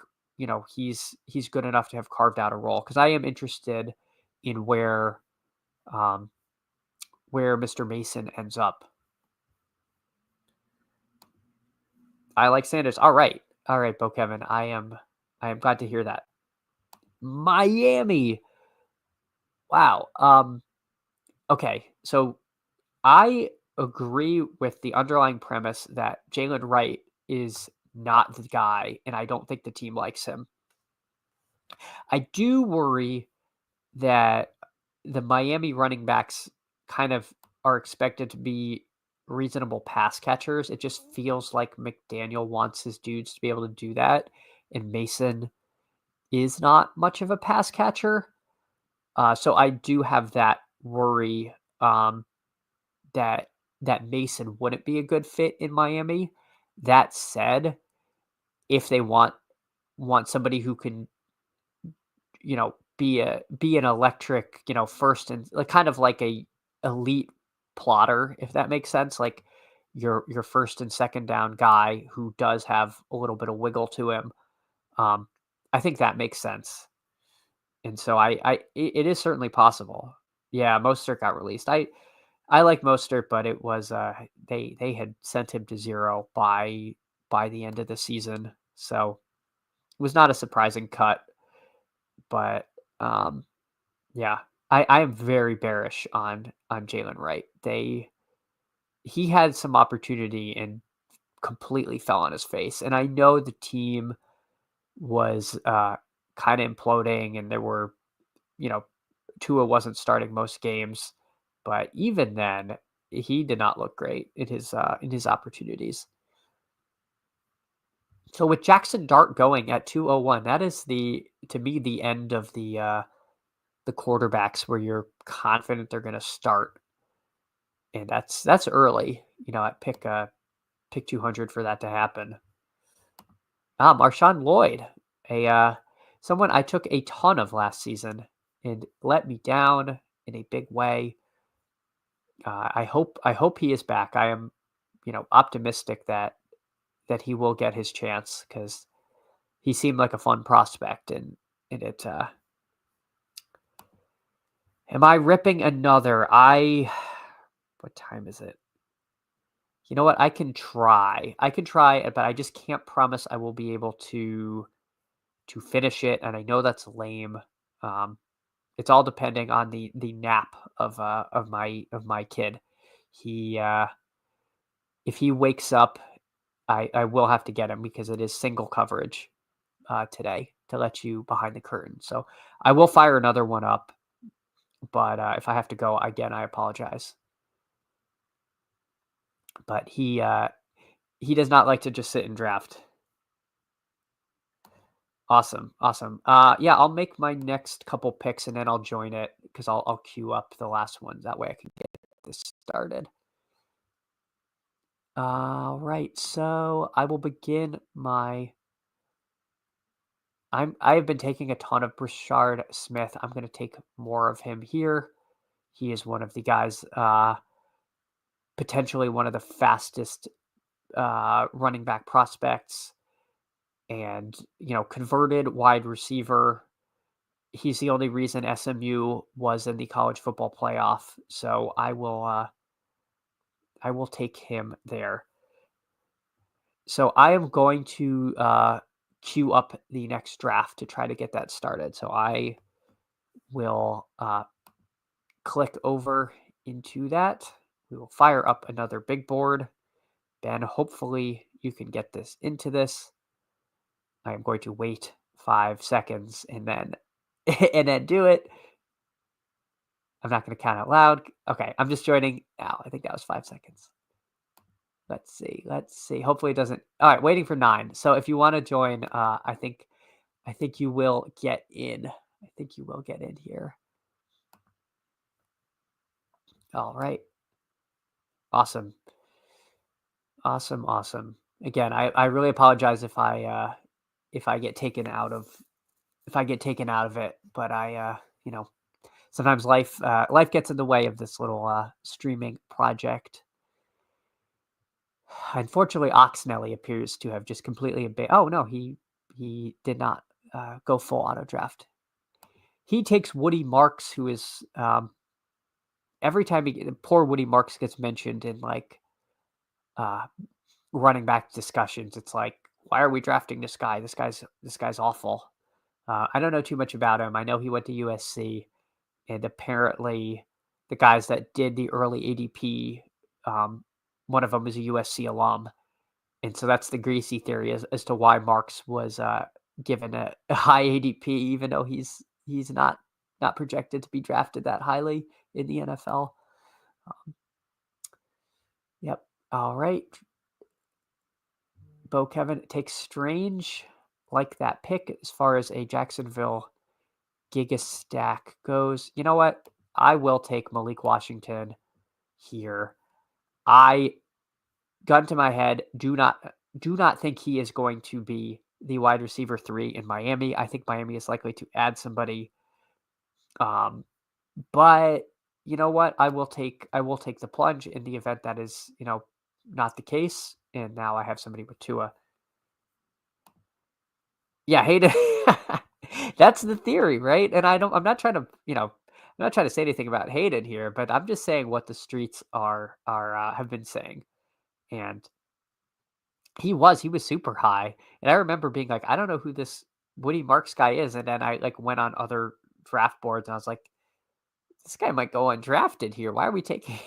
he's good enough to have carved out a role? Because I am interested in where um, where Mr. Mason ends up. I like Sanders. All right, Bo Kevin. I am glad to hear that. Miami. Wow. Okay, so I agree with the underlying premise that Jalen Wright is not the guy, and I don't think the team likes him. I do worry that the Miami running backs kind of are expected to be reasonable pass catchers. It just feels like McDaniel wants his dudes to be able to do that, and Mason is not much of a pass catcher. So I do have that worry that Mason wouldn't be a good fit in Miami. That said, if they want somebody who can, be an electric, first and like kind of like a elite plotter, if that makes sense, like your first and second down guy who does have a little bit of wiggle to him. I think that makes sense. And so it is certainly possible. Yeah, Mostert got released. I like Mostert, but it was they had sent him to zero by the end of the season, so it was not a surprising cut. But yeah, I am very bearish on Jalen Wright. He had some opportunity and completely fell on his face, and I know the team was kind of imploding, and there were Tua wasn't starting most games, but even then, he did not look great in his opportunities. So with Jackson Dart going at 201, that is to me the end of the quarterbacks where you're confident they're going to start, and that's early. At pick 200 for that to happen. Marshawn Lloyd, someone I took a ton of last season and let me down in a big way. I hope he is back. I am, optimistic that he will get his chance because he seemed like a fun prospect, and it. Am I ripping another? What time is it? You know what? I can try, but I just can't promise I will be able to finish it, and I know that's lame. It's all depending on the nap of my kid. He if he wakes up, I will have to get him because it is single coverage today to let you behind the curtain. So I will fire another one up, but if I have to go again, I apologize. But he does not like to just sit and draft. Awesome. Yeah, I'll make my next couple picks and then I'll join it because I'll queue up the last ones. That way I can get this started. All right, so I will begin my. I have been taking a ton of Brashard Smith. I'm going to take more of him here. He is one of the guys, potentially one of the fastest running back prospects, and converted wide receiver. He's the only reason SMU was in the college football playoff, so I will take him there. So I am going to queue up the next draft to try to get that started. So I will click over into that. We will fire up another big board. Ben, hopefully you can get this into this. I am going to wait 5 seconds and then do it. I'm not going to count out loud. Okay, I'm just joining now. I think that was 5 seconds. Let's see. Hopefully it doesn't. All right, waiting for 9. So if you want to join, I think you will get in. I think you will get in here. All right. Awesome. Again, I really apologize if I get taken out of it, but sometimes life gets in the way of this little streaming project. Unfortunately, Oxnelly appears to have just completely abandoned. Oh no, he did not go full auto draft. He takes Woody Marks, who is every time poor Woody Marks gets mentioned in like uh, running back discussions, it's like, why are we drafting this guy? This guy's awful. I don't know too much about him. I know he went to USC, and apparently the guys that did the early ADP, one of them is a USC alum, and so that's the greasy theory as to why Marks was given a high ADP, even though he's not projected to be drafted that highly in the NFL. Yep. All right. Bo Kevin takes Strange, like that pick as far as a Jacksonville Giga stack goes. You know what? I will take Malik Washington here. I gun to my head, do not think he is going to be the wide receiver 3 in Miami. I think Miami is likely to add somebody. But you know what? I will take the plunge in the event that is, not the case. And now I have somebody with Tua. Yeah, Hayden. That's the theory, right? And I'm not trying to, I'm not trying to say anything about Hayden here, but I'm just saying what the streets are have been saying. And he was super high. And I remember being like, I don't know who this Woody Marks guy is. And then I like went on other draft boards and I was like, this guy might go undrafted here. Why are we taking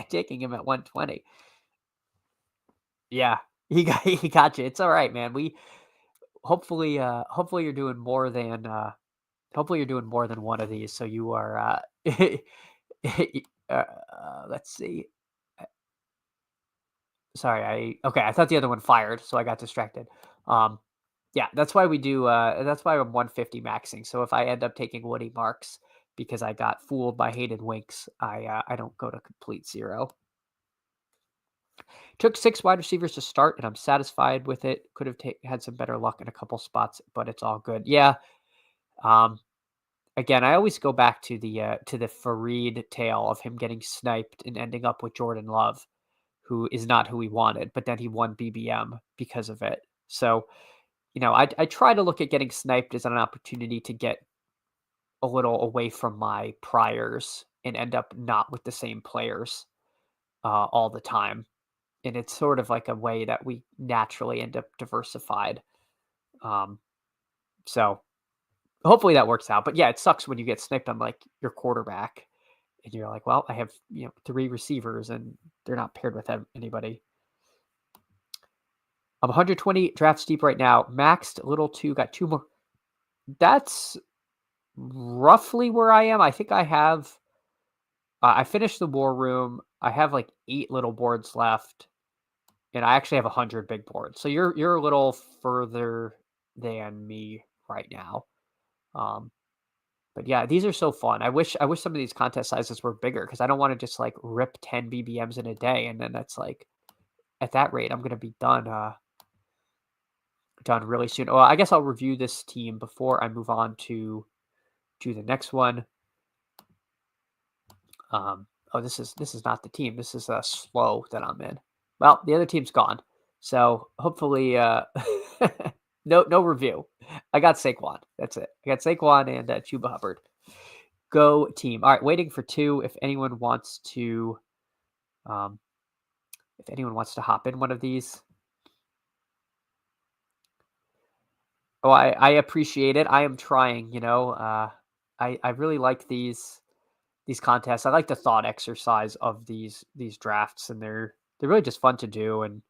taking him at 120? Yeah, he got you. It's all right, man. We hopefully you're doing more than one of these. So you are let's see. Sorry, I thought the other one fired, so I got distracted. Yeah, that's why we do that's why I'm 150 maxing. So if I end up taking Woody Marks because I got fooled by Hayden Winks, I don't go to complete zero. Took 6 wide receivers to start, and I'm satisfied with it. Could have had some better luck in a couple spots, but it's all good. Yeah. Again, I always go back to the Fareed tale of him getting sniped and ending up with Jordan Love, who is not who he wanted, but then he won BBM because of it. So, I try to look at getting sniped as an opportunity to get a little away from my priors and end up not with the same players all the time. And it's sort of like a way that we naturally end up diversified. So hopefully that works out. But yeah, it sucks when you get sniped on like your quarterback and you're like, well, I have 3 receivers and they're not paired with anybody. I'm 120 drafts deep right now. Maxed a little 2, got 2 more. That's roughly where I am. I think I have. I finished the war room. I have like 8 little boards left, and I actually have 100 big boards. So you're a little further than me right now. But yeah, these are so fun. I wish some of these contest sizes were bigger because I don't want to just like rip 10 BBMs in a day, and then that's like at that rate I'm gonna be done really soon. Well, I guess I'll review this team before I move on to the next one. This is not the team. This is a slow that I'm in. Well, the other team's gone, so hopefully, no review. I got Saquon. That's it. I got Saquon and Chuba Hubbard. Go team. All right, waiting for 2. If anyone wants to hop in one of these. Oh, I appreciate it. I am trying, I really like these contests. I like the thought exercise of these drafts, and they're really just fun to do. And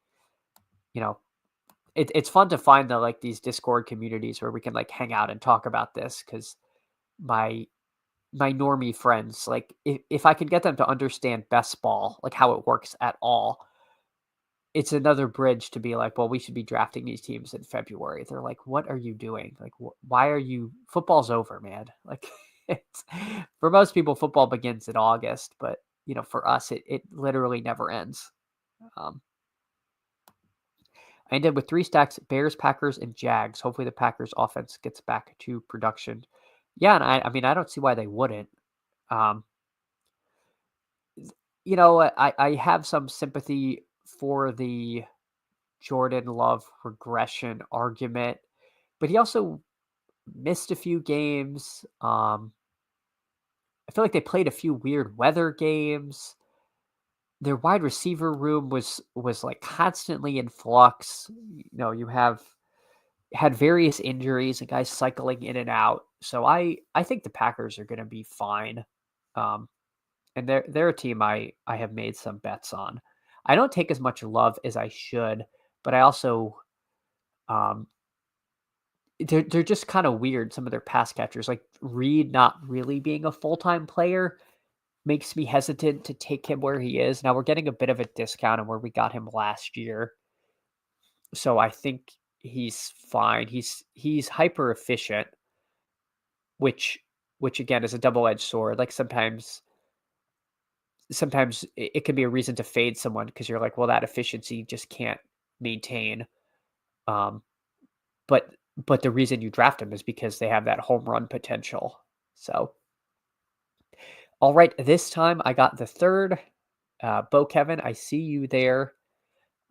it's fun to find these Discord communities where we can like hang out and talk about this, because my normie friends, like if I can get them to understand best ball, like how it works at all, it's another bridge to be like, well, we should be drafting these teams in February. They're like, what are you doing? Like, why are you? Football's over, man. Like, for most people, football begins in August, but for us, it literally never ends. I ended with 3 stacks: Bears, Packers, and Jags. Hopefully, the Packers offense gets back to production. Yeah, and I mean, I don't see why they wouldn't. I have some sympathy for the Jordan Love regression argument, but he also missed a few games. I feel like they played a few weird weather games. Their wide receiver room was like constantly in flux. You have had various injuries and guys cycling in and out. So I think the Packers are going to be fine. Um, and they're a team I have made some bets on. I don't take as much love as I should, but I also um, they're just kind of weird. Some of their pass catchers, like Reed, not really being a full-time player, makes me hesitant to take him where he is. Now we're getting a bit of a discount on where we got him last year, so I think he's fine. He's hyper efficient, which which again is a double-edged sword. Like sometimes it can be a reason to fade someone because you're like, well, that efficiency just can't maintain. Um, but but the reason you draft them is because they have that home run potential. So, all right, this time I got the third. Bo Kevin, I see you there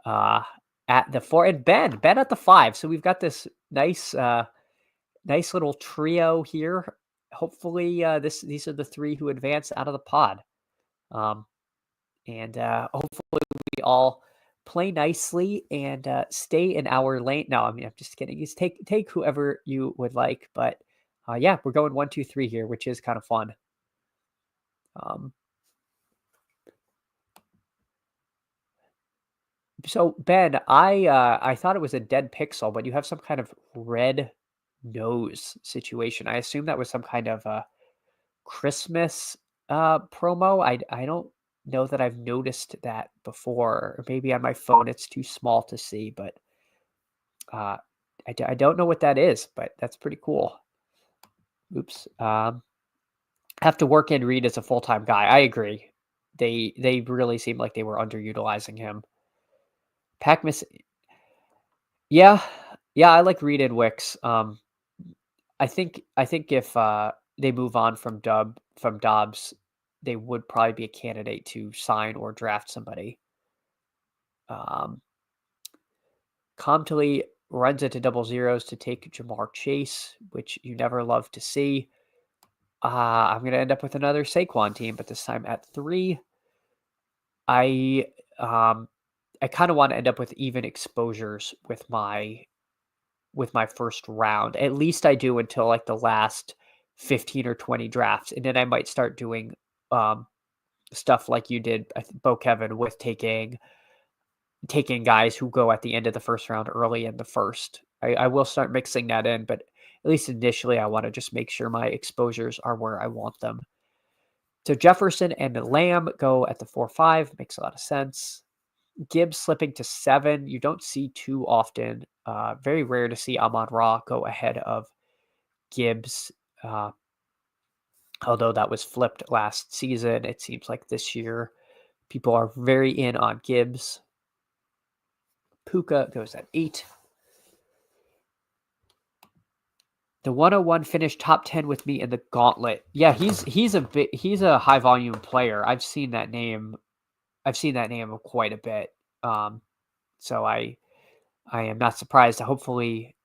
uh, at the four, and Ben at the five. So we've got this nice little trio here. Hopefully, these are the three who advance out of the pod. Um, and hopefully we all play nicely and stay in our lane. No, I mean I'm just kidding. Just take whoever you would like, but yeah, we're going 1, 2, 3 here, which is kind of fun. So Ben, I thought it was a dead pixel, but you have some kind of red nose situation. I assume that was some kind of Christmas promo. I don't know that I've noticed that before. Or maybe on my phone it's too small to see, but uh, I don't know what that is, but that's pretty cool. Oops. Have to work in Reed as a full time guy. I agree. They really seem like they were underutilizing him. Packmas, yeah, yeah. I like Reed and Wicks. I think if they move on from Dobbs, they would probably be a candidate to sign or draft somebody. Comtily runs into double zeros to take Jamar Chase, which you never love to see. I'm going to end up with another Saquon team, but this time at 3. I kind of want to end up with even exposures with my first round. At least I do until like the last 15 or 20 drafts, and then I might start doing stuff like you did, Bo Kevin, with taking guys who go at the end of the first round early in the first. I will start mixing that in, but at least initially I want to just make sure my exposures are where I want them. So Jefferson and Lamb go at the 4-5. Makes a lot of sense. Gibbs slipping to 7. You don't see too often. Very rare to see Amon-Ra go ahead of Gibbs. Although that was flipped last season, it seems like this year people are very in on Gibbs. Puka goes at 8. The 101 finished top 10 with me in the gauntlet. Yeah, he's a high volume player. I've seen that name quite a bit. So I am not surprised. Hopefully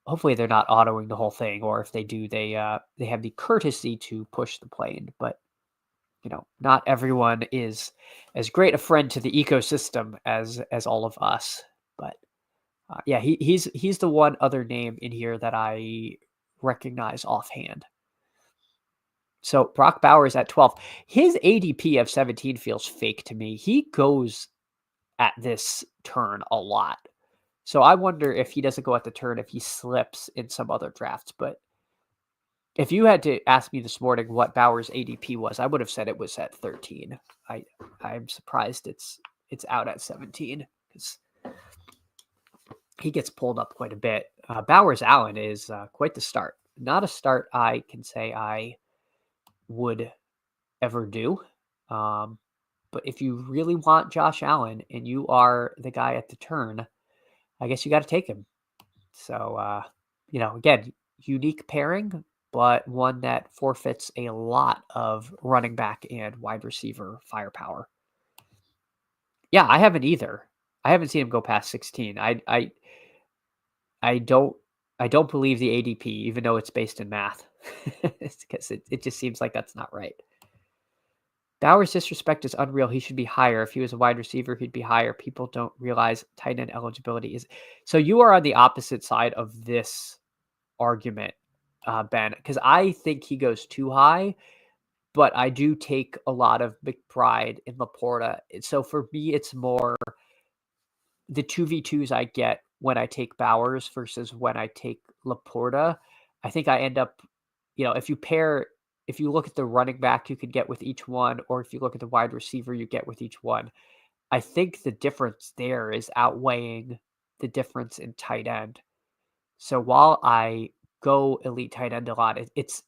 they're not autoing the whole thing, or if they do, they have the courtesy to push the plane. But not everyone is as great a friend to the ecosystem as all of us. But yeah, he's the one other name in here that I recognize offhand. So Brock Bowers at 12. His ADP of 17 feels fake to me. He goes at this turn a lot. So I wonder if he doesn't go at the turn, if he slips in some other drafts. But if you had to ask me this morning what Bowers' ADP was, I would have said it was at 13. I'm surprised it's out at 17 because he gets pulled up quite a bit. Bowers Allen is quite the start. Not a start I can say I would ever do. But if you really want Josh Allen and you are the guy at the turn, I guess you got to take him. So, again, unique pairing, but one that forfeits a lot of running back and wide receiver firepower. Yeah, I haven't either. I haven't seen him go past 16. I don't I don't believe the ADP, even though it's based in math, because it just seems like that's not right. Bauer's disrespect is unreal. He should be higher. If he was a wide receiver, he'd be higher. People don't realize tight end eligibility is. So you are on the opposite side of this argument, Ben, because I think he goes too high, but I do take a lot of big pride in Laporta. So for me, it's more the 2v2s I get when I take Bowers versus when I take Laporta. I think I end up, if you look at the running back you could get with each one, or if you look at the wide receiver you get with each one, I think the difference there is outweighing the difference in tight end. So while I go elite tight end a lot, it's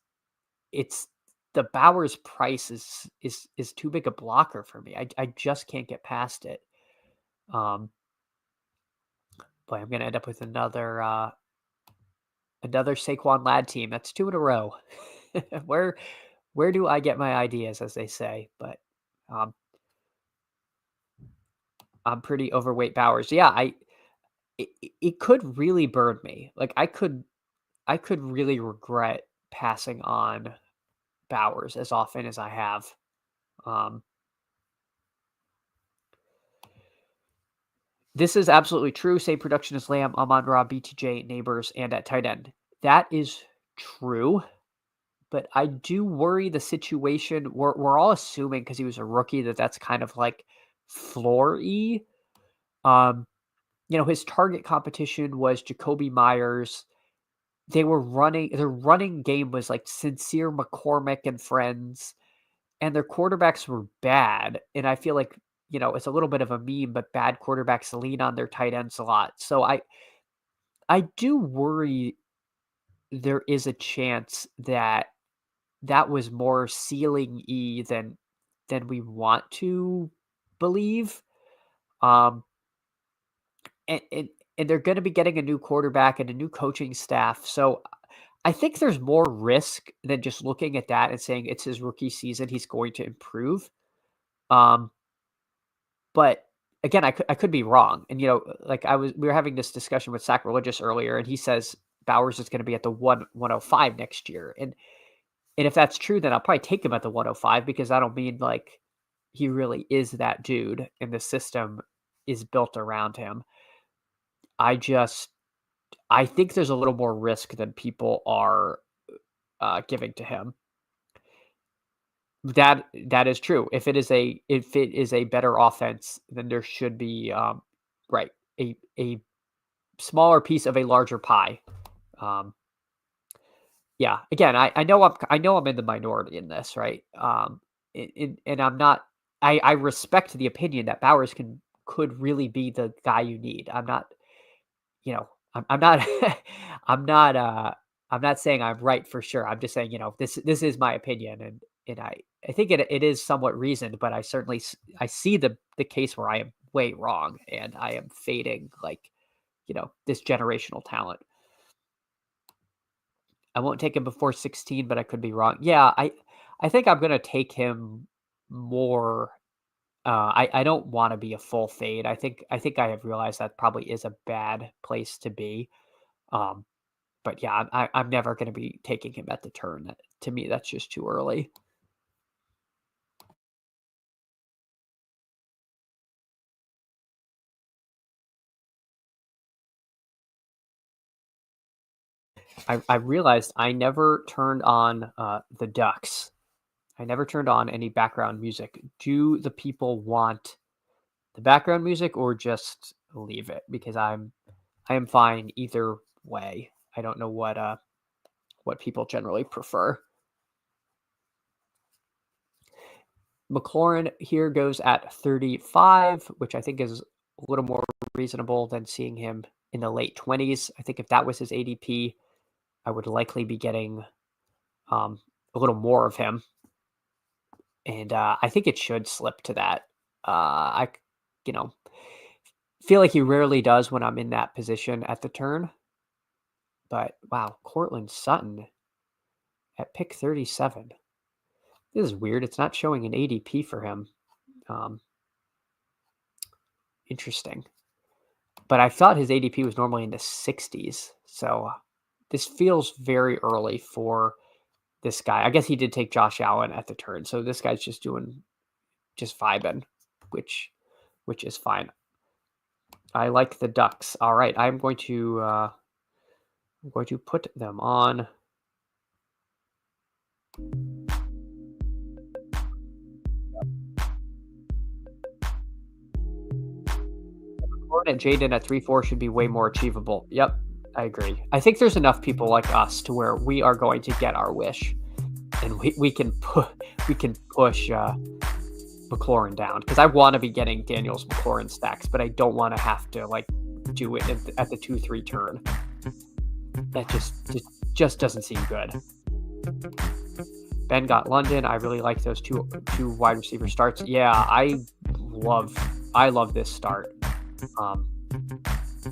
the Bowers price is too big a blocker for me. I just can't get past it. Boy, I'm gonna end up with another Saquon Lad team. That's 2 in a row. Where do I get my ideas, as they say? But I'm pretty overweight Bowers. Yeah, it could really burn me. Like I could really regret passing on Bowers as often as I have. This is absolutely true. Same production as Lamb, Amon-Ra, BTJ, Neighbors, and at tight end. That is true. But I do worry the situation. We're all assuming because he was a rookie that's kind of like floor-y. His target competition was Jacoby Myers. Their running game was like Sincere McCormick and friends, and their quarterbacks were bad. And I feel like, it's a little bit of a meme, but bad quarterbacks lean on their tight ends a lot. So I do worry there is a chance that was more ceiling-y than we want to believe. And they're going to be getting a new quarterback and a new coaching staff. So I think there's more risk than just looking at that and saying it's his rookie season, he's going to improve. But again, I could be wrong. And, we were having this discussion with Sacrilegious earlier, and he says Bowers is going to be at the 105 next year. And if that's true, then I'll probably take him at the 105 because I don't mean like he really is that dude and the system is built around him. I think there's a little more risk than people are giving to him. That is true. If it is a better offense, then there should be right a smaller piece of a larger pie. Yeah. Again, I know I'm in the minority in this, right? And I'm not. I respect the opinion that Bowers could really be the guy you need. I'm not. I'm not. I'm not. I'm not saying I'm right for sure. I'm just saying, this is my opinion, and I think it is somewhat reasoned, but I certainly I see the case where I am way wrong and I am fading like, this generational talent. I won't take him before 16, but I could be wrong. Yeah, I think I'm gonna take him more. I don't want to be a full fade. I think I have realized that probably is a bad place to be. But yeah, I'm never going to be taking him at the turn. To me, that's just too early. I realized I never turned on the ducks. I never turned on any background music. Do the people want the background music or just leave it? Because I am fine either way. I don't know what people generally prefer. McLaurin here goes at 35, which I think is a little more reasonable than seeing him in the late 20s. I think if that was his ADP, I would likely be getting a little more of him. And I think it should slip to that. I feel like he rarely does when I'm in that position at the turn. But wow, Cortland Sutton at pick 37. This is weird. It's not showing an ADP for him. Interesting. But I thought his ADP was normally in the 60s. So this feels very early for this guy. I guess he did take Josh Allen at the turn, so this guy's just vibing, which is fine. I like the Ducks. All right, I'm going to put them on. And Jaden at 3-4 should be way more achievable. Yep, I agree. I think there's enough people like us to where we are going to get our wish, and we can push McLaurin down, because I want to be getting Daniels McLaurin stacks, but I don't want to have to like do it at the 2-3 turn. That just doesn't seem good. Ben got London. I really like those two wide receiver starts. Yeah, I love this start.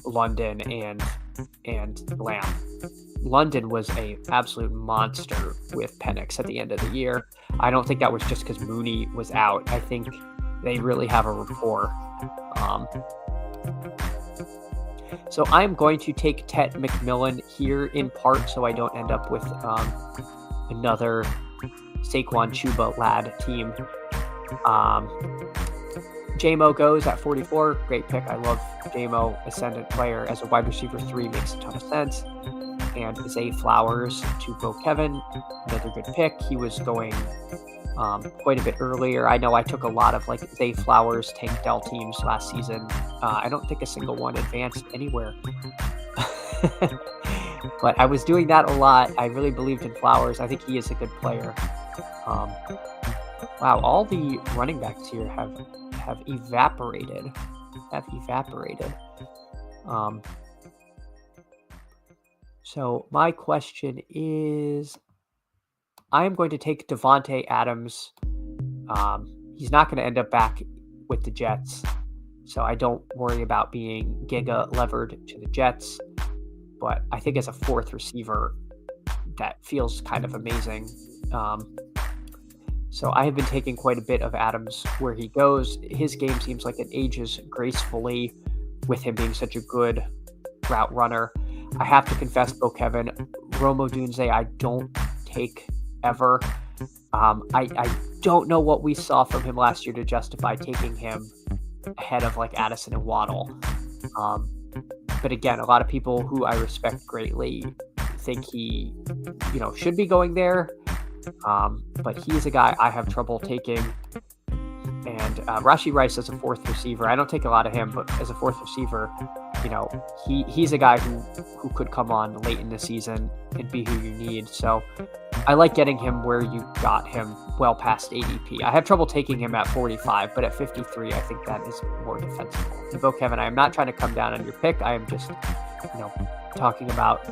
London and Lamb. London was a absolute monster with Penix at the end of the year. I don't think that was just because Mooney was out. I think they really have a rapport. So I'm going to take Tet McMillan here, in part so I don't end up with another Saquon Chuba lad team. JMO goes at 44. Great pick. I love JMO, ascendant player as a wide receiver 3, makes a ton of sense. And Zay Flowers to Bo Kevin, another good pick. He was going quite a bit earlier. I know I took a lot of like Zay Flowers Tank Dell teams last season. I don't think a single one advanced anywhere. But I was doing that a lot. I really believed in Flowers. I think he is a good player. Wow, all the running backs here have evaporated. So my question is, I am going to take Devontae Adams. He's not going to end up back with the Jets, so I don't worry about being giga levered to the Jets. But I think as a fourth receiver, that feels kind of amazing. So I have been taking quite a bit of Adams where he goes. His game seems like it ages gracefully with him being such a good route runner. I have to confess, Bo Kevin, Rome Odunze, I don't take ever. I don't know what we saw from him last year to justify taking him ahead of like Addison and Waddle. But again, a lot of people who I respect greatly think he, should be going there. But he's a guy I have trouble taking. And Rashee Rice as a fourth receiver, I don't take a lot of him, but as a fourth receiver, he's a guy who could come on late in the season and be who you need. So I like getting him where you got him, well past ADP. I have trouble taking him at 45, but at 53, I think that is more defensible. And Bo Kevin, I am not trying to come down on your pick. I am just, talking about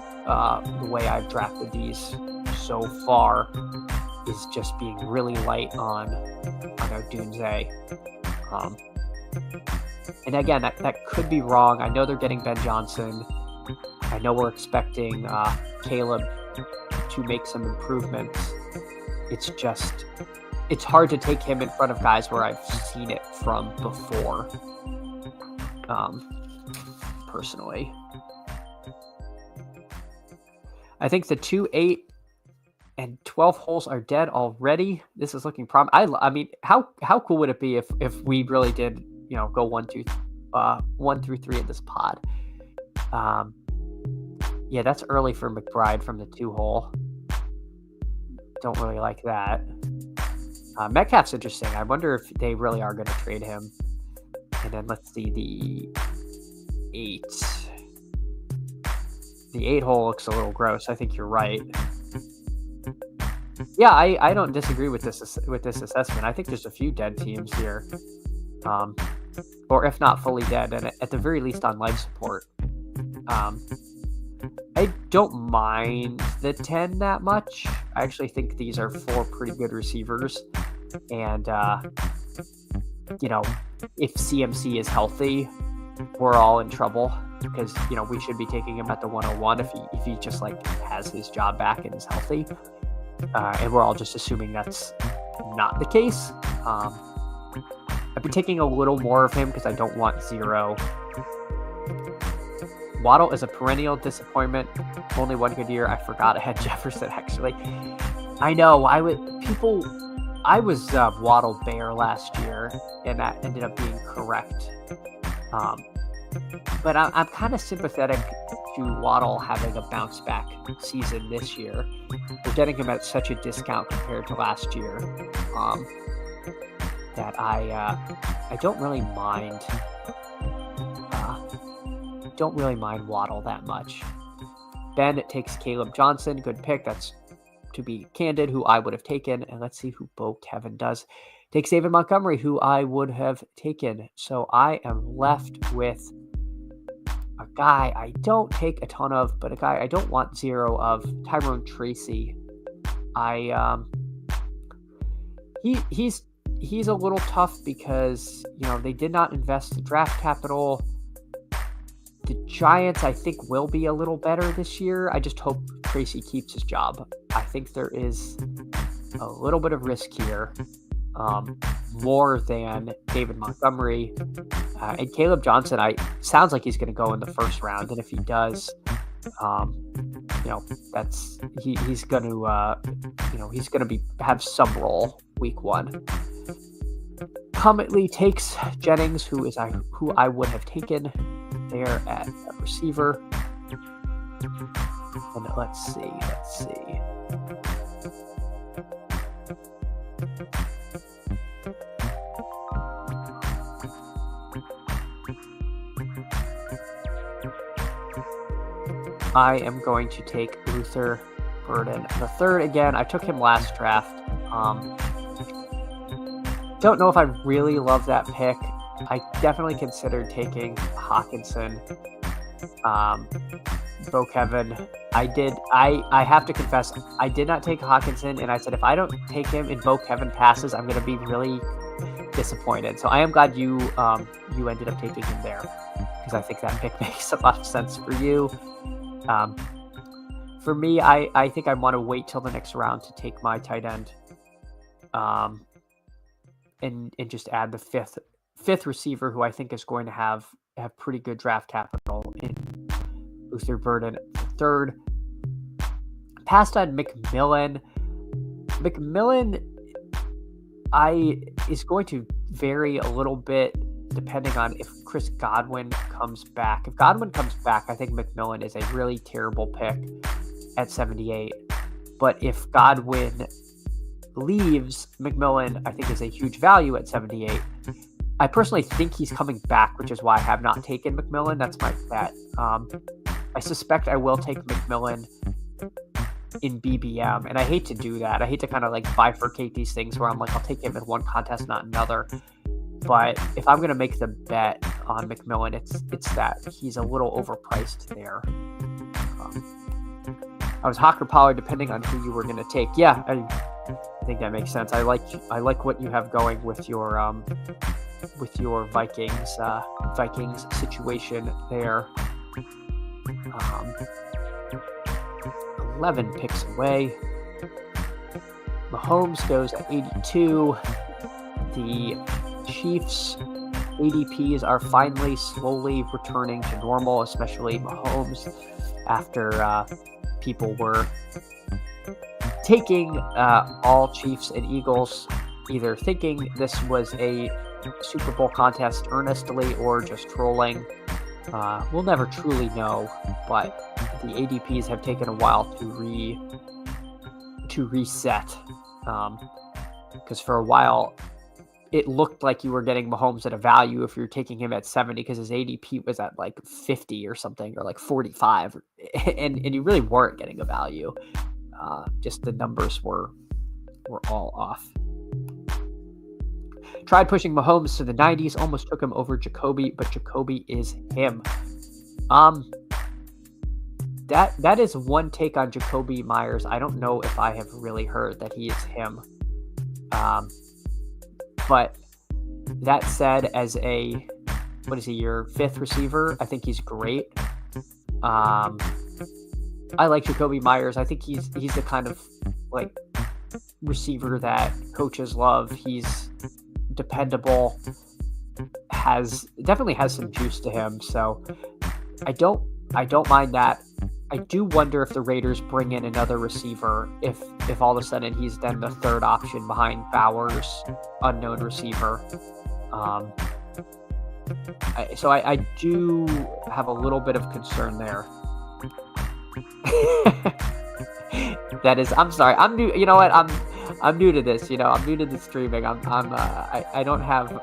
the way I've drafted these so far is just being really light on Odunze. And again, that could be wrong. I know they're getting Ben Johnson. I know we're expecting Caleb to make some improvements. It's hard to take him in front of guys where I've seen it from before, personally. I think the 2, 8, and 12 holes are dead already. This is looking I mean, how cool would it be if we really did, go 1 through 3 of this pod? Yeah, that's early for McBride from the 2 hole. Don't really like that. Metcalf's interesting. I wonder if they really are going to trade him. And then let's see the 8. The 8 hole looks a little gross. I think you're right. Yeah, I don't disagree with this assessment. I think there's a few dead teams here, or if not fully dead, and at the very least on life support. I don't mind the 10 that much. I actually think these are 4 pretty good receivers, and if CMC is healthy, we're all in trouble because we should be taking him at the 101 if he just like has his job back and is healthy. And we're all just assuming that's not the case. I've been taking a little more of him because I don't want 0. Waddle is a perennial disappointment. Only one good year. I forgot I had Jefferson, actually. I know. I was Waddle Bear last year, and that ended up being correct. But I'm kind of sympathetic to Waddle having a bounce back season this year. We're getting him at such a discount compared to last year that I don't really mind. Don't really mind Waddle that much. Ben takes Caleb Johnson. Good pick. That's, to be candid, who I would have taken. And let's see who Bo Kevin does. Takes David Montgomery, who I would have taken. So I am left with a guy I don't take a ton of, but a guy I don't want zero of, Tyrone Tracy. He's a little tough because, they did not invest the draft capital. The Giants, I think, will be a little better this year. I just hope Tracy keeps his job. I think there is a little bit of risk here, more than David Montgomery. And Caleb Johnson, sounds like he's going to go in the first round. And if he does, he's going to have some role week one. Huntley takes Jennings, who I would have taken there at receiver. And let's see. I am going to take Luther Burden the third again. I took him last draft. Don't know if I really love that pick. I definitely considered taking Hawkinson, Bo Kevin. I have to confess, I did not take Hawkinson, and I said if I don't take him and Bo Kevin passes, I'm going to be really disappointed. So I am glad you ended up taking him there, because I think that pick makes a lot of sense for you. For me, I think I want to wait till the next round to take my tight end, and just add the fifth receiver, who I think is going to have pretty good draft capital, in Luther Burden third. Passed on McMillan. McMillan is going to vary a little bit depending on if Chris Godwin comes back. If Godwin comes back, I think McMillan is a really terrible pick at 78. But if Godwin leaves, McMillan, I think, is a huge value at 78. I personally think he's coming back, which is why I have not taken McMillan. That's my bet. I suspect I will take McMillan in BBM, and I hate to do that. I hate to kind of bifurcate these things where I'm like, I'll take him in one contest, not another. But if I'm going to make the bet on McMillan, it's that he's a little overpriced there. I was Hawk or Pollard, depending on who you were going to take. Yeah, I think that makes sense. I like what you have going with your Vikings situation there. 11 picks away. Mahomes goes at 82. The Chiefs ADPs are finally slowly returning to normal, especially Mahomes, after people were taking all Chiefs and Eagles, either thinking this was a Super Bowl contest earnestly or just trolling. We'll never truly know, but the ADPs have taken a while to reset, because for a while it looked like you were getting Mahomes at a value if you're taking him at 70, because his ADP was at 50 or something, or 45, and you really weren't getting a value. Just the numbers were all off. Tried pushing Mahomes to the 90s, almost took him over Jacoby, but Jacoby is him. That is one take on Jacoby Myers. I don't know if I have really heard that he is him. But that said, as your fifth receiver? I think he's great. I like Jacoby Myers. I think he's the kind of receiver that coaches love. He's dependable, definitely has some juice to him. So I don't I don't mind that. I do wonder if the Raiders bring in another receiver, if all of a sudden he's then the third option behind Bowers, unknown receiver. So I do have a little bit of concern there. That is, I'm sorry, I'm new. You know what? I'm new to this. I'm new to the streaming. I don't have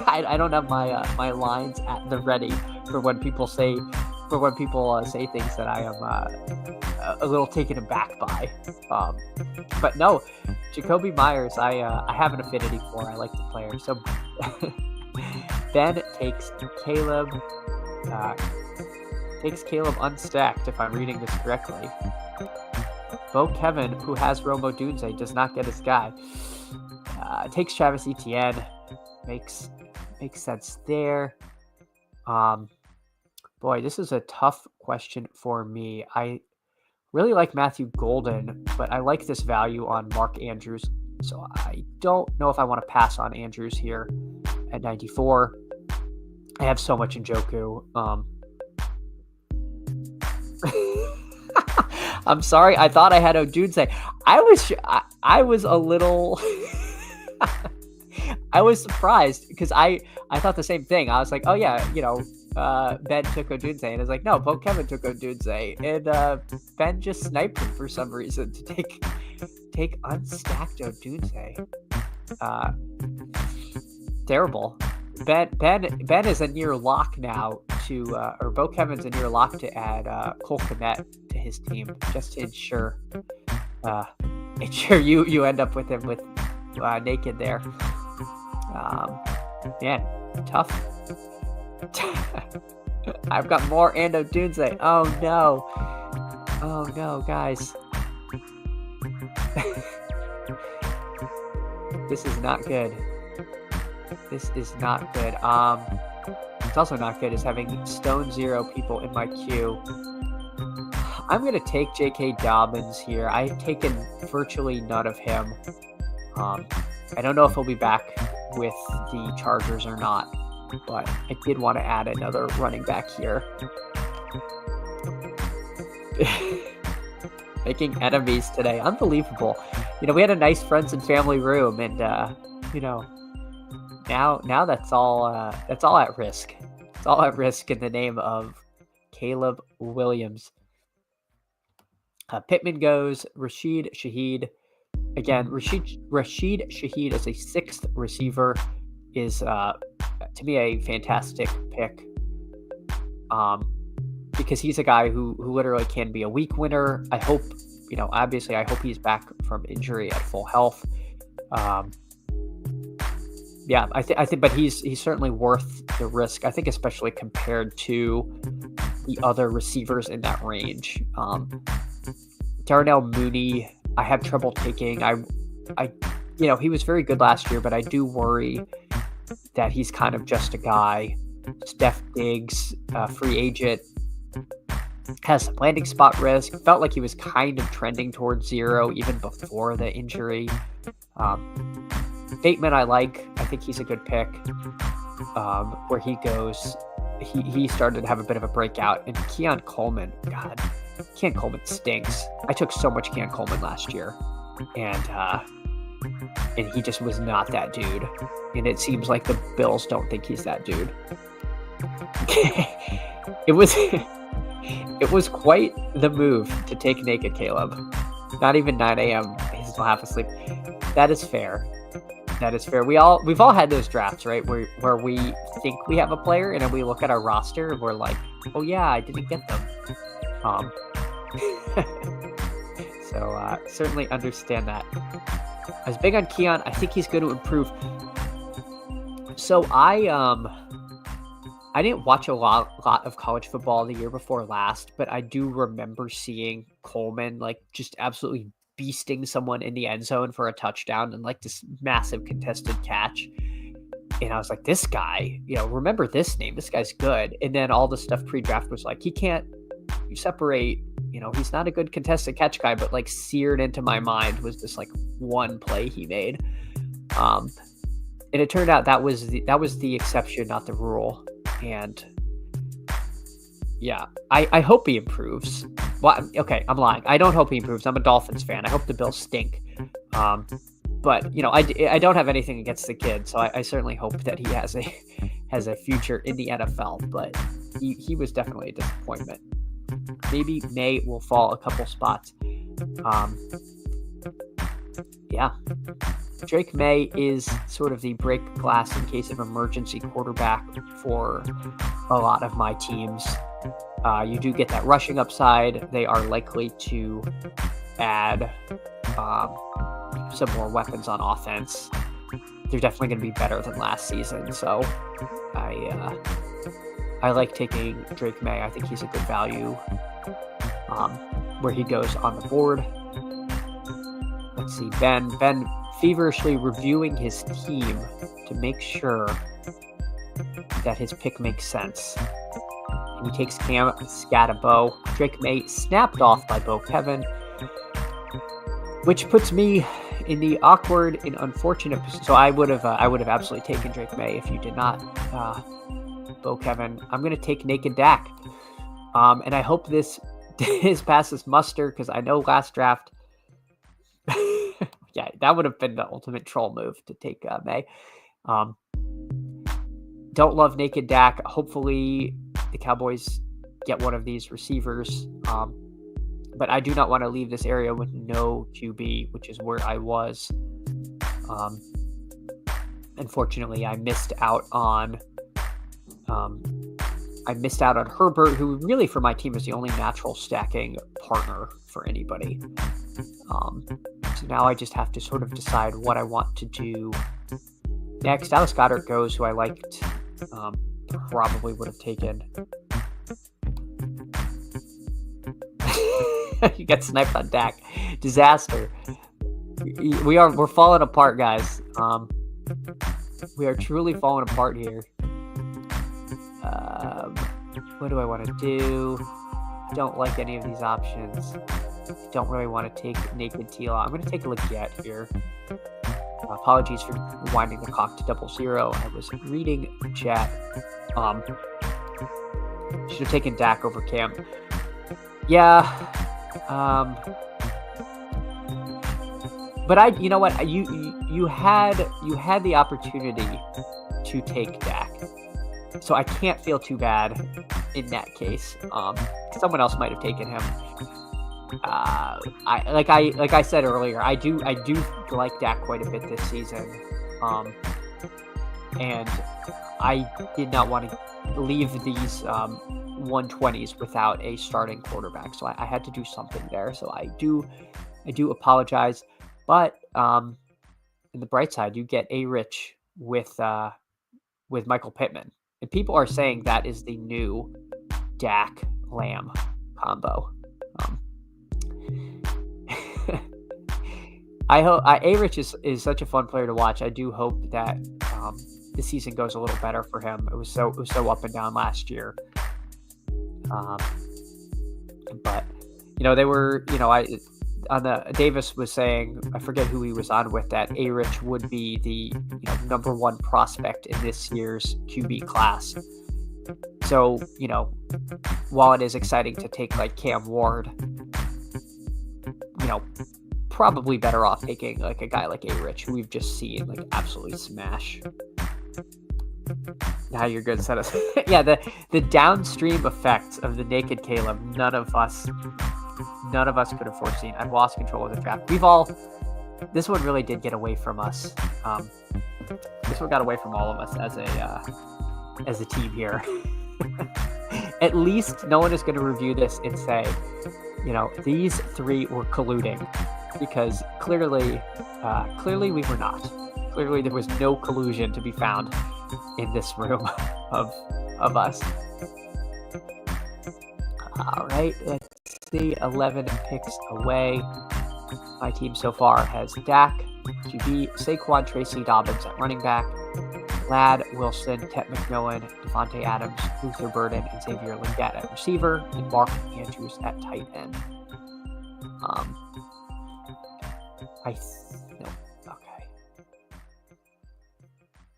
I don't have my lines at the ready for when people say things that I am a little taken aback by. But no, Jacoby Myers, I have an affinity for. I like the player. So Ben takes Caleb unstacked, if I'm reading this correctly. Bo Kevin, who has Rome Odunze, does not get his guy. Takes Travis Etienne. Makes sense there. Boy, this is a tough question for me. I really like Matthew Golden, but I like this value on Mark Andrews. So I don't know if I want to pass on Andrews here at 94. I have so much Njoku. I'm sorry. I thought I had Odunze. I was a little I was surprised because I thought the same thing. I was like, oh yeah, Ben took Odunze, and it's like, no, Bo Kevin took Odunze, and Ben just sniped him for some reason to take unstacked Odunze. Terrible. Ben is a near lock now or Bo Kevin's a near lock to add Cole Kmet to his team just to ensure you end up with him with naked there. Man, tough. I've got more Ando Dunze. Oh no, guys. This is not good. It's also not good is having Stone Zero people in my queue. I'm going to take J.K. Dobbins here. I've taken virtually none of him. I don't know if he'll be back with the Chargers or not, but I did want to add another running back here. Making enemies today. Unbelievable. We had a nice friends and family room, and now that's all at risk. It's all at risk in the name of Caleb Williams. Pittman goes. Rashid Shaheed. Again, Rashid Shaheed as a sixth receiver is to me a fantastic pick. Because he's a guy who literally can be a week winner. I hope, obviously I hope he's back from injury at full health. Yeah, I think, but he's certainly worth the risk. I think, especially compared to the other receivers in that range. Darnell Mooney, I have trouble taking. He was very good last year, but I do worry that he's kind of just a guy. Steph Diggs, free agent, has some landing spot risk. Felt like he was kind of trending towards zero even before the injury. Bateman I like. I think he's a good pick. Where he goes, he started to have a bit of a breakout. And Keon Coleman, God, Keon Coleman stinks. I took so much Keon Coleman last year. And he just was not that dude. And it seems like the Bills don't think he's that dude. It was quite the move to take naked Caleb. Not even 9 a.m. He's still half asleep. That is fair. We've all had those drafts, right? Where we think we have a player and then we look at our roster and we're like, oh yeah, I didn't get them. So certainly understand that. I was big on Keon. I think he's going to improve. So I didn't watch a lot of college football the year before last, but I do remember seeing Coleman just absolutely beasting someone in the end zone for a touchdown and this massive contested catch. And I was like, this guy, remember this name, this guy's good. And then all the stuff pre-draft was like, you separate, he's not a good contested catch guy, but seared into my mind was this one play he made. And it turned out that was the exception, not the rule. And Yeah, I hope he improves. Well, okay, I'm lying. I don't hope he improves. I'm a Dolphins fan. I hope the Bills stink. Um, but I don't have anything against the kid, so I certainly hope that he has a has a future in the NFL. But he was definitely a disappointment. Maybe May will fall a couple spots. Yeah, Drake May is sort of the break glass in case of emergency quarterback for a lot of my teams. You do get that rushing upside. They are likely to add some more weapons on offense. They're definitely going to be better than last season. So I like taking Drake May. I think he's a good value where he goes on the board. Let's see, Ben feverishly reviewing his team to make sure that his pick makes sense. And he takes Cam Scatabo. Drake May snapped off by Bo Kevin, which puts me in the awkward and unfortunate position. So I would have absolutely taken Drake May if you did not. Bo Kevin. I'm going to take Naked Dak, and I hope this passes muster because I know last draft. Yeah, that would have been the ultimate troll move to take May. Don't love Naked Dak. Hopefully the Cowboys get one of these receivers. But I do not want to leave this area with no QB, which is where I was. Unfortunately, I missed out on Herbert, who really for my team is the only natural stacking partner for anybody. So now I just have to sort of decide what I want to do next. Dallas Goedert goes, who I liked, probably would have taken. You got sniped on Dak. Disaster. We're falling apart, guys. We are truly falling apart here. What do I want to do? Don't like any of these options. Don't really want to take Naked Tila. I'm going to take a Leggett here. Apologies for winding the clock to 00. I was reading chat. Should have taken Dak over Cam. Yeah. But you know what? You had the opportunity to take Dak. So I can't feel too bad in that case. Someone else might have taken him. Like I said earlier, I do like Dak quite a bit this season. And I did not want to leave these 120s without a starting quarterback. So I had to do something there. So I do apologize. But in the bright side, you get A-Rich with Michael Pittman. And people are saying that is the new Dak Lamb combo. I hope A-Rich is such a fun player to watch. I do hope that the season goes a little better for him. It was so up and down last year. But they were Davis was saying, I forget who he was on with, that A-Rich would be the number one prospect in this year's QB class. So, while it is exciting to take like Cam Ward, probably better off taking like a guy like A-Rich, who we've just seen like absolutely smash. Now you're good, set us. Yeah, the downstream effects of the naked Caleb, none of us could have foreseen. I've lost control of the draft. This one really did get away from us. This one got away from all of us as a team here. At least no one is going to review this and say, these three were colluding, because clearly we were not. Clearly there was no collusion to be found in this room of us. All right, let's see. 11 picks away. My team so far has Dak, QB, Saquon, Tracy, Dobbins at running back, Ladd, Wilson, Tet McMillan, Devontae Adams, Luther Burden, and Xavier Leggett at receiver, and Mark Andrews at tight end. Okay.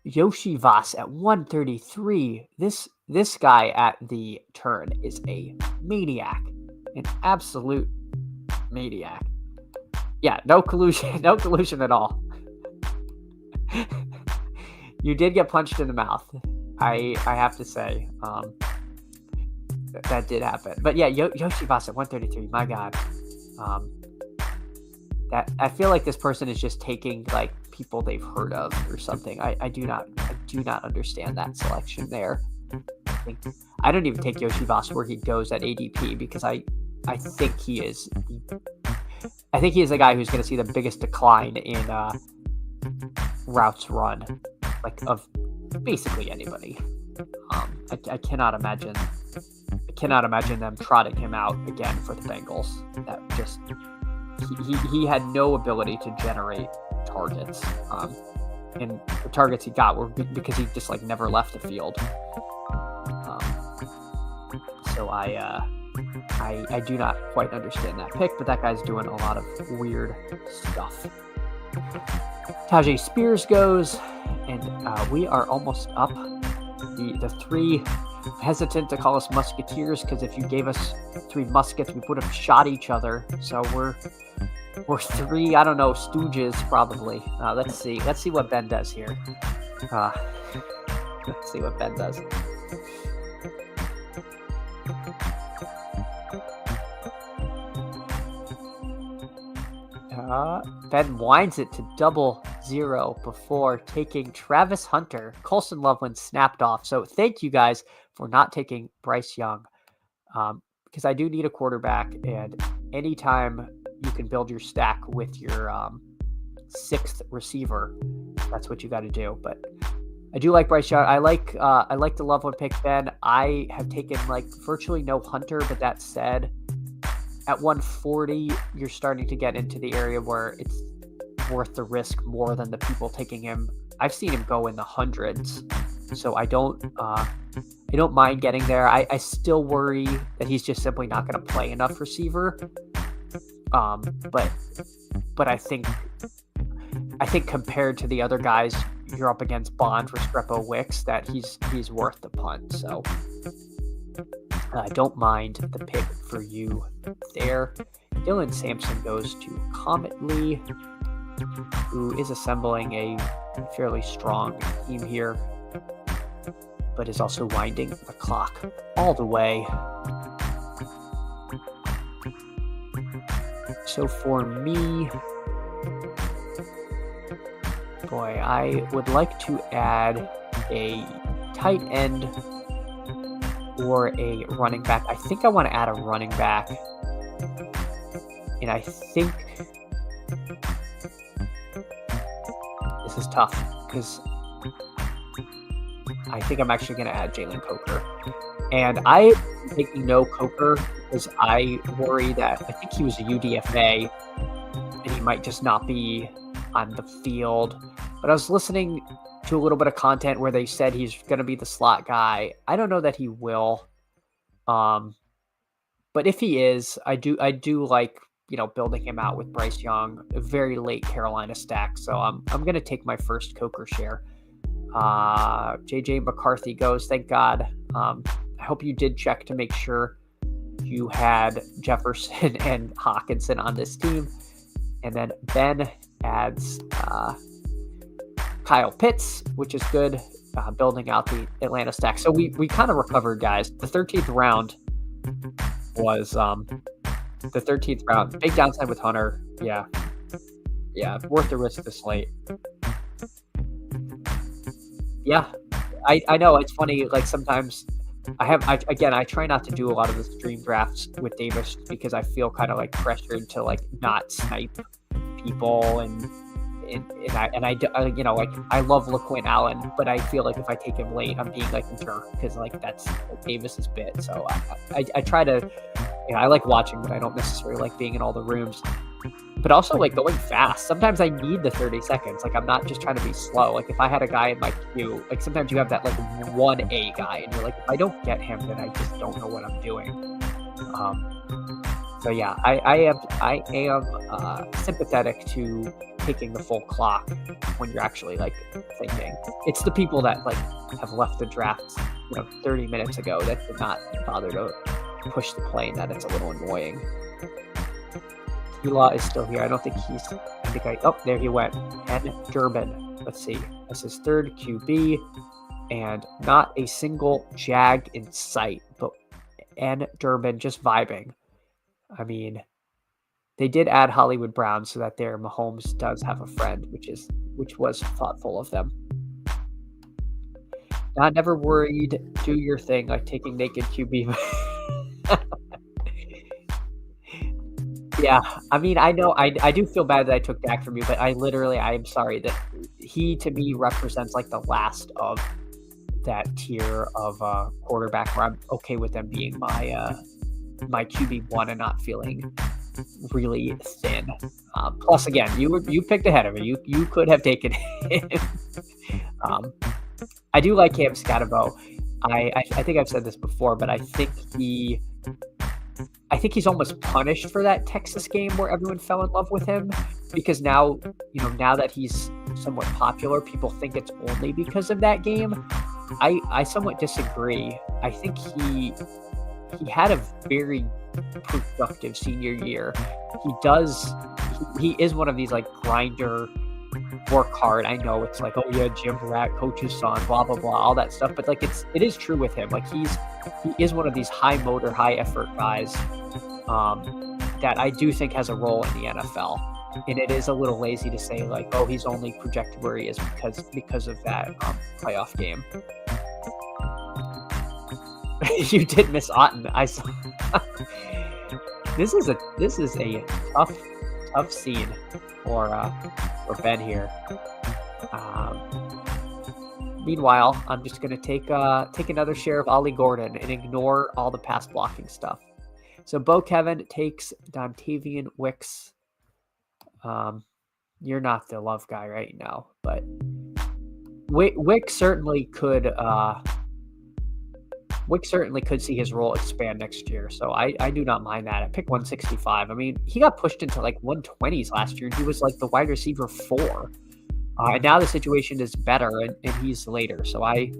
Yoshi Voss at 133. This This guy at the turn is a maniac, an absolute maniac. Yeah, no collusion, no collusion at all. You did get punched in the mouth. I have to say, that did happen. But yeah, Yoshi Boss at 133. My God, that I feel like this person is just taking like people they've heard of or something. I do not understand that selection there. I don't even take Yoshi Boss where he goes at ADP because I think he is a guy who's going to see the biggest decline in routes run, like of basically anybody. I cannot imagine them trotting him out again for the Bengals. That just he had no ability to generate targets, and the targets he got were because he just like never left the field. So I do not quite understand that pick, but that guy's doing a lot of weird stuff. Tajay Spears goes, and we are almost up. The three, hesitant to call us musketeers, because if you gave us 3 muskets, we would have shot each other. So we're 3, I don't know, stooges probably. Let's see what Ben does here. Let's see what Ben does. Ben winds it to 0-0 before taking Travis Hunter. Colson Loveland snapped off. So thank you guys for not taking Bryce Young, because I do need a quarterback, and anytime you can build your stack with your 6th receiver, that's what you got to do. But I do like Bryce Young. I like the Loveland pick, Ben. I have taken like virtually no Hunter, but that said, at 140, you're starting to get into the area where it's worth the risk more than the people taking him. I've seen him go in the hundreds, so I don't mind getting there. I still worry that he's just simply not going to play enough receiver. But I think compared to the other guys you're up against, Bond, Restrepo, Wicks, that he's worth the punt. So I don't mind the pick for you there. Dylan Sampson goes to Comet Lee, who is assembling a fairly strong team here, but is also winding the clock all the way. So for me, boy, I would like to add a tight end or a running back. I think I want to add a running back. And I think this is tough because I think I'm actually going to add Jalen Coker. And I'm taking no Coker because I worry that I think he was a UDFA and he might just not be on the field. But I was listening to a little bit of content where they said he's going to be the slot guy. I don't know that he will. But if he is, I do like, building him out with Bryce Young, a very late Carolina stack. So I'm going to take my first Coker share. JJ McCarthy goes, thank God. I hope you did check to make sure you had Jefferson and Hawkinson on this team. And then Ben adds Kyle Pitts, which is good, building out the Atlanta stack. So we kind of recovered, guys. The 13th round was the 13th round. Big downside with Hunter. Yeah, worth the risk this late. Yeah, I know. It's funny, like sometimes I try not to do a lot of the stream drafts with Davis because I feel kind of like pressured to like not snipe people and I love LaQuinn Allen, but I feel like if I take him late, I'm being like a jerk because like that's Davis's bit. So I try to, I like watching, but I don't necessarily like being in all the rooms. But also like going fast. Sometimes I need the 30 seconds. Like I'm not just trying to be slow. Like if I had a guy in my queue, like sometimes you have that like 1A guy, and you're like, if I don't get him, then I just don't know what I'm doing. So yeah, I am sympathetic to taking the full clock when you're actually like thinking. It's the people that like have left the draft 30 minutes ago that did not bother to push the plane. That it's a little annoying. T-Law is still here. I don't think there he went. And Durbin. Let's see. That's his third QB. And not a single Jag in sight. But Durbin just vibing. I mean, they did add Hollywood Brown so that their Mahomes does have a friend, which was thoughtful of them. Not never worried. Do your thing, like taking naked QB. Yeah, I mean, I know I do feel bad that I took Dak from you, but I am sorry that he to me represents like the last of that tier of quarterback where I'm okay with them being my QB1 and not feeling really thin. Plus, again, you picked ahead of me. You could have taken him. I do like Cam Scatterbo. I think I've said this before, but I think he's almost punished for that Texas game where everyone fell in love with him, because now that he's somewhat popular, people think it's only because of that game. I somewhat disagree. I think he had a very productive senior year. He is one of these like grinder, work hard. I know it's like, oh yeah, Jim Rat, coach's son, blah blah blah, all that stuff. But like it is true with him. Like he is one of these high motor, high effort guys that I do think has a role in the NFL. And it is a little lazy to say like, oh, he's only projected where he is because of that playoff game. You did miss Otten. I saw. This is a tough scene for Ben here. Meanwhile, I'm just gonna take another share of Ollie Gordon and ignore all the pass blocking stuff. So Bo Kevin takes Dontavian Wicks. You're not the love guy right now, but Wick certainly could. Wick certainly could see his role expand next year, so I do not mind that. At pick 165, I mean, he got pushed into like 120s last year, and he was like the wide receiver 4. And now the situation is better, and he's later, so I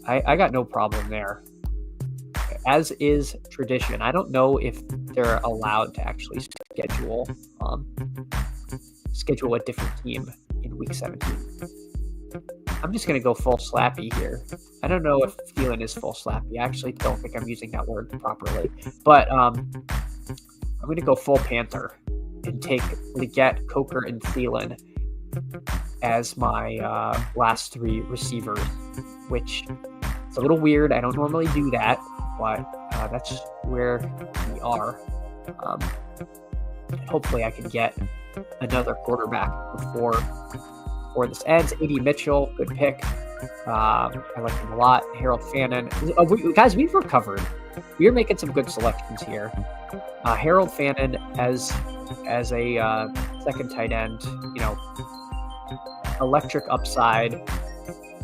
got no problem there. As is tradition, I don't know if they're allowed to actually schedule a different team in week 17. I'm just going to go full slappy here. I don't know if Thielen is full slappy. I actually don't think I'm using that word properly. But I'm going to go full Panther and take Leggett, Coker, and Thielen as my last 3 receivers, which is a little weird. I don't normally do that, but that's where we are. Hopefully I can get another quarterback before this ends. A.D. Mitchell, good pick. I like him a lot. Harold Fannin. Guys, we've recovered. We are making some good selections here. Harold Fannin as a second tight end, electric upside.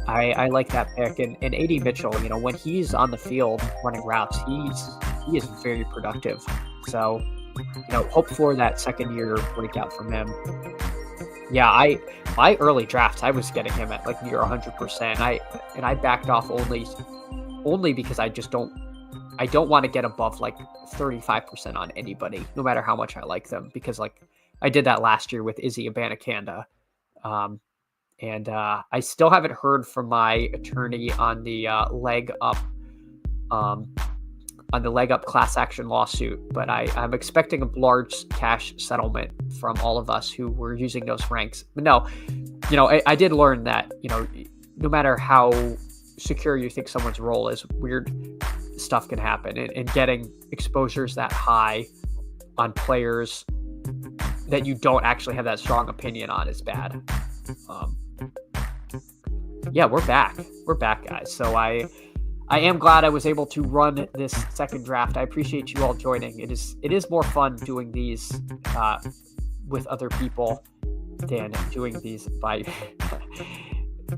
I like that pick. And A.D. Mitchell, when he's on the field running routes, he is very productive. So, hope for that second year breakout from him. Yeah, my early drafts, I was getting him at like near 100%. I backed off only because I don't want to get above like 35% on anybody, no matter how much I like them, because like I did that last year with Izzy Abanikanda. And I still haven't heard from my attorney on the leg up class action lawsuit, but I'm expecting a large cash settlement from all of us who were using those ranks. But no, I did learn that, no matter how secure you think someone's role is, weird stuff can happen, and getting exposures that high on players that you don't actually have that strong opinion on is bad. Yeah, we're back, guys. So I am glad I was able to run this second draft. I appreciate you all joining. It is more fun doing these with other people than doing these by.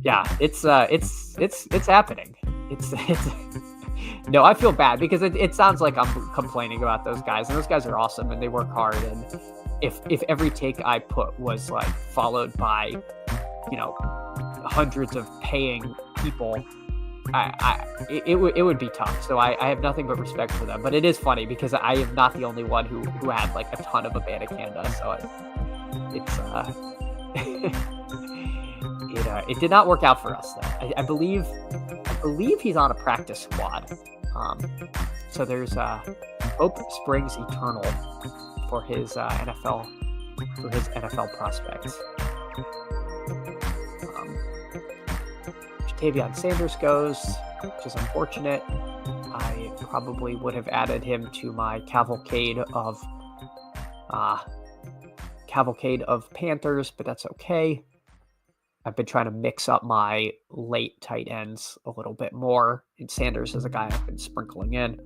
Yeah, it's happening. It's no, I feel bad because it sounds like I'm complaining about those guys, and those guys are awesome and they work hard. And if every take I put was like followed by, hundreds of paying people, it would be tough. So I have nothing but respect for them. But it is funny because I am not the only one who had like a ton of Abana Canada. So it did not work out for us though. I believe he's on a practice squad. So there's hope springs eternal for his NFL prospects. Jatavion Sanders goes, which is unfortunate. I probably would have added him to my cavalcade of Panthers, but that's okay. I've been trying to mix up my late tight ends a little bit more, and Sanders is a guy I've been sprinkling in.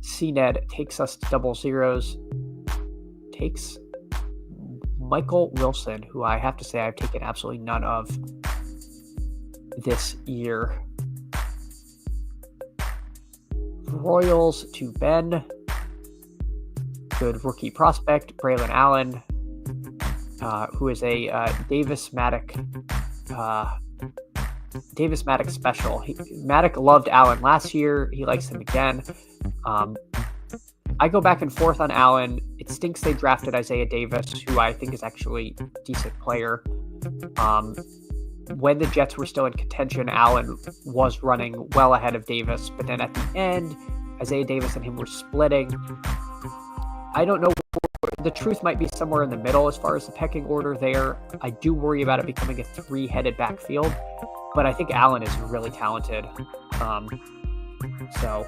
CNED takes us to double zeros, takes Michael Wilson, who I have to say I've taken absolutely none of this year. Royals to Ben. Good rookie prospect, Braylon Allen, who is a Davis Maddock special. Maddock loved Allen last year. He likes him again. I go back and forth on Allen. It stinks they drafted Isaiah Davis, who I think is actually a decent player. When the Jets were still in contention, Allen was running well ahead of Davis, but then at the end, Isaiah Davis and him were splitting. I don't know. The truth might be somewhere in the middle as far as the pecking order there. I do worry about it becoming a three-headed backfield, but I think Allen is really talented. So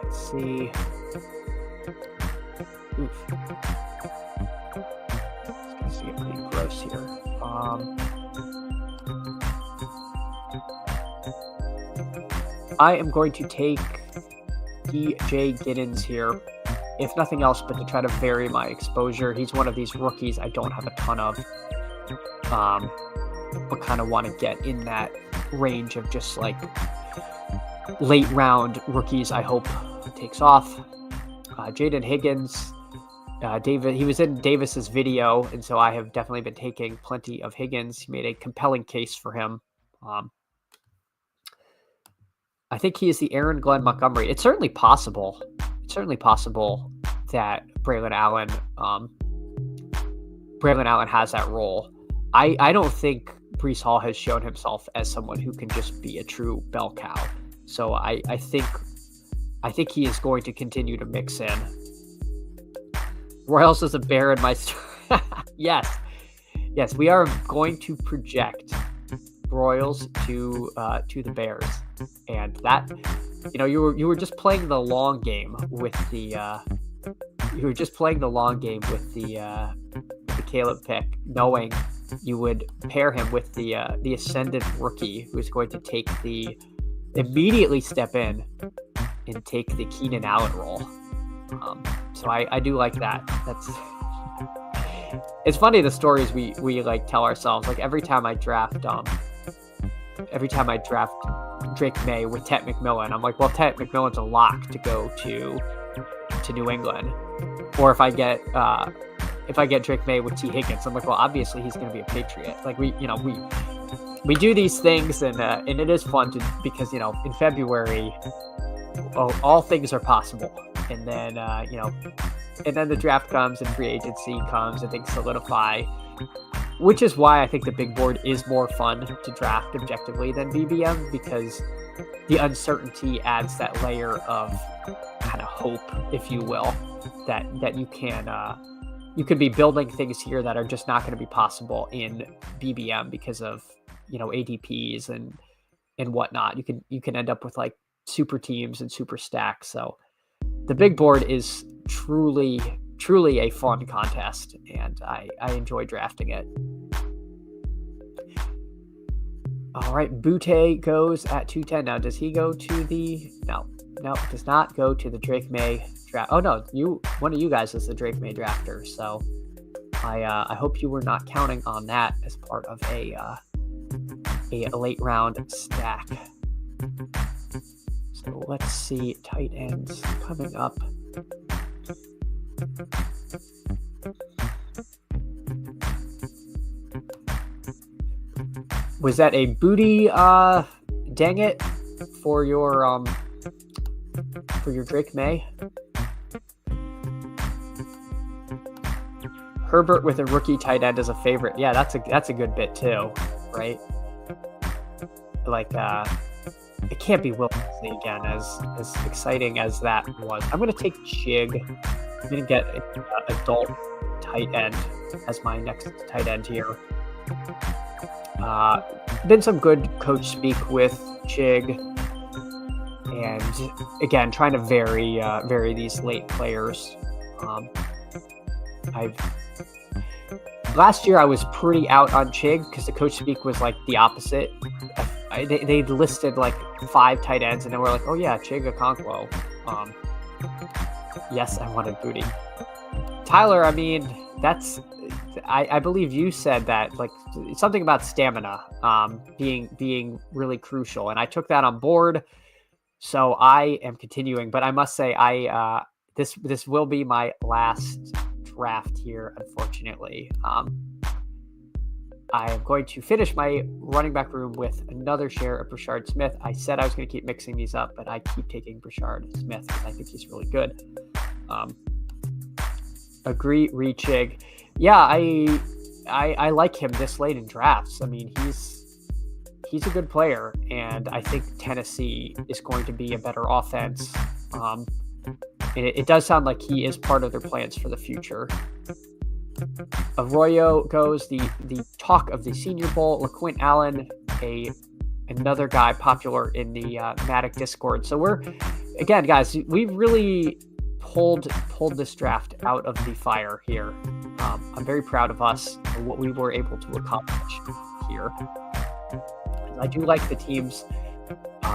let's see. Oof. It's going to get pretty gross here. I am going to take DJ Giddens here, if nothing else, but to try to vary my exposure. He's one of these rookies I don't have a ton of, but kind of want to get in that range of just like late round rookies I hope takes off. Jaden Higgins, he was in Davis's video, and so I have definitely been taking plenty of Higgins. He made a compelling case for him. I think he is the Aaron Glenn Montgomery. It's certainly possible. That Braylon Allen has that role. I don't think Breece Hall has shown himself as someone who can just be a true bell cow. So I think he is going to continue to mix in. Royals is a bear in my yes, we are going to project Royals to the Bears, and that, you were just playing the long game with the Caleb pick, knowing you would pair him with the ascendant rookie who's going to immediately step in and take the Keenan Allen role. So I do like that. It's funny, the stories we like tell ourselves. Like every time I draft Drake May with Tet McMillan, I'm like, well, Tet McMillan's a lock to go to New England. Or if I get Drake May with T Higgins, I'm like, well, obviously he's going to be a Patriot. Like we do these things, and it is fun because in February, all things are possible. And then and then the draft comes and free agency comes and things solidify, which is why I think the big board is more fun to draft objectively than BBM, because the uncertainty adds that layer of kind of hope, if you will, that you can be building things here that are just not going to be possible in BBM because of ADPs and whatnot. You can end up with like super teams and super stacks. So the big board is truly a fun contest, and I enjoy drafting it. All right, Butte goes at 210. Now, does he go to the... No, does not go to the Drake May draft. Oh, no, one of you guys is the Drake May drafter, so I hope you were not counting on that as part of a late round stack. So let's see, tight ends coming up. Was that a booty? Dang it, for your Drake May. Herbert with a rookie tight end is a favorite. Yeah, that's a good bit too, right? Like, it can't be Will Disley again, as exciting as that was. I'm going to take Chig. I'm going to get an adult tight end as my next tight end here. Been some good coach speak with Chig. And again, trying to vary these late players. Last year I was pretty out on Chig because the coach speak was like the opposite. They listed like 5 tight ends, and then we're like, oh yeah, Chig Okonkwo. Yes, I wanted booty. Tyler, I mean, I believe you said that, like, something about stamina being really crucial, and I took that on board. So I am continuing, but I must say this will be my last draft here, unfortunately. I am going to finish my running back room with another share of Brashard Smith. I said I was going to keep mixing these up, but I keep taking Brashard Smith because I think he's really good. Agree, Rechig. Yeah, I like him this late in drafts. I mean, he's a good player, and I think Tennessee is going to be a better offense. It does sound like he is part of their plans for the future. Arroyo goes, the talk of the Senior Bowl. LaQuint Allen, another guy popular in the Matic Discord. So again, guys, we've really pulled this draft out of the fire here. I'm very proud of us and what we were able to accomplish here. I do like the teams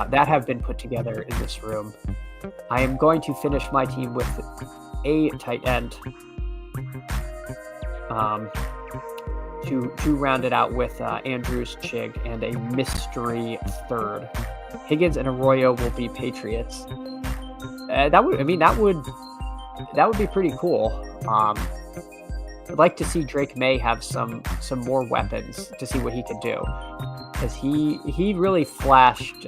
that have been put together in this room. I am going to finish my team with a tight end to round it out with Andrews, Chig, and a mystery third. Higgins and Arroyo will be Patriots. That would be pretty cool. I'd like to see Drake May have some more weapons to see what he can do, because he really flashed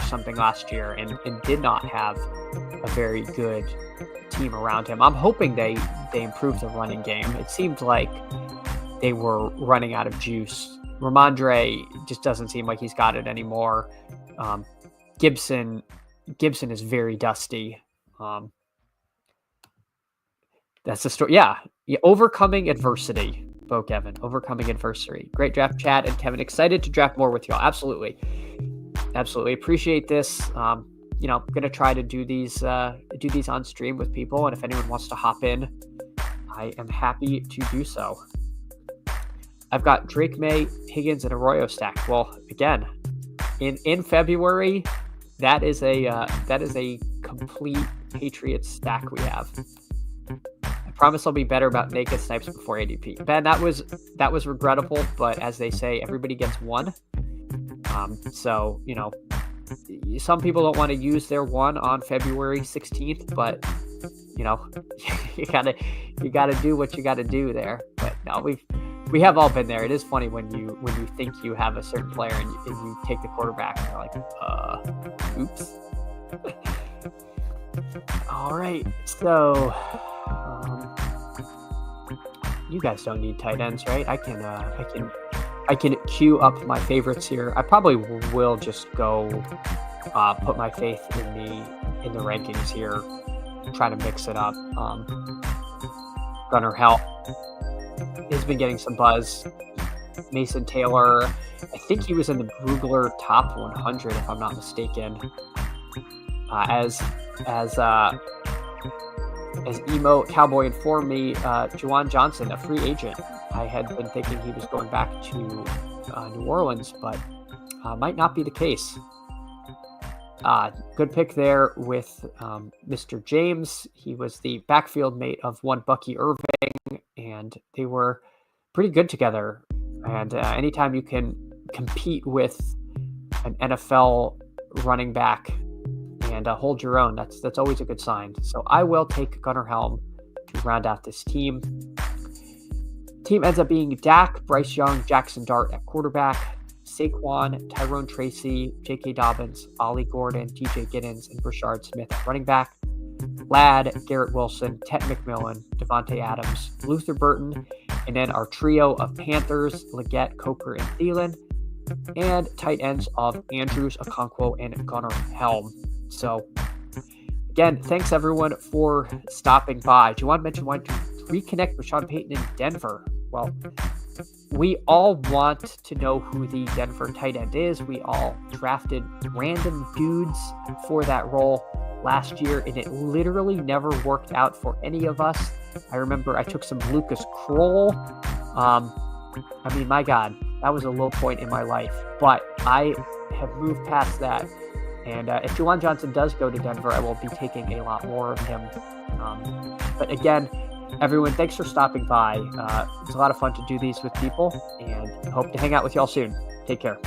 something last year and did not have a very good team around him. I'm hoping they improve the running game. It seemed like they were running out of juice. Ramondre just doesn't seem like he's got it anymore. Gibson is very dusty. That's the story. Yeah, overcoming adversity. Bo Kevin, overcoming adversity. Great draft, Chad and Kevin. Excited to draft more with y'all. Absolutely appreciate this. Gonna try to do these on stream with people, and if anyone wants to hop in, I am happy to do so. I've got Drake May, Higgins, and Arroyo stacked. Well, again, in February, that is a complete Patriots stack we have. I promise I'll be better about naked snipes before ADP. Ben, that was regrettable, but as they say, everybody gets one. So, some people don't want to use their one on February 16th, but you gotta do what you gotta do there. But no, we have all been there. It is funny when you think you have a certain player and you take the quarterback and you're like, oops. All right, so you guys don't need tight ends, right? I can queue up my favorites here. I probably will just go put my faith in the rankings here, try to mix it up. Gunnar Help has been getting some buzz. Mason Taylor, I think he was in the Brugler top 100 if I'm not mistaken. As Emo Cowboy informed me, Juwan Johnson, a free agent. I had been thinking he was going back to New Orleans, but might not be the case. Good pick there with Mr. James. He was the backfield mate of one Bucky Irving, and they were pretty good together. And anytime you can compete with an NFL running back and hold your own, that's always a good sign. So I will take Gunnar Helm to round out this team. Team ends up being Dak, Bryce Young, Jackson Dart at quarterback, Saquon, Tyrone Tracy, J.K. Dobbins, Ollie Gordon, T.J. Giddens, and Brashard Smith at running back. Ladd, Garrett Wilson, Ted McMillan, Devontae Adams, Luther Burton, and then our trio of Panthers, Leggett, Coker, and Thielen, and tight ends of Andrews, Okonkwo, and Gunnar Helm. So, again, thanks everyone for stopping by. Do you want to mention why to reconnect with Sean Payton in Denver? Well, we all want to know who the Denver tight end is. We all drafted random dudes for that role last year, and it literally never worked out for any of us. I remember I took some Lucas Kroll. I mean, my God, that was a low point in my life, but I have moved past that. And if Juwan Johnson does go to Denver, I will be taking a lot more of him. But again, everyone, thanks for stopping by. It's a lot of fun to do these with people, and I hope to hang out with y'all soon. Take care.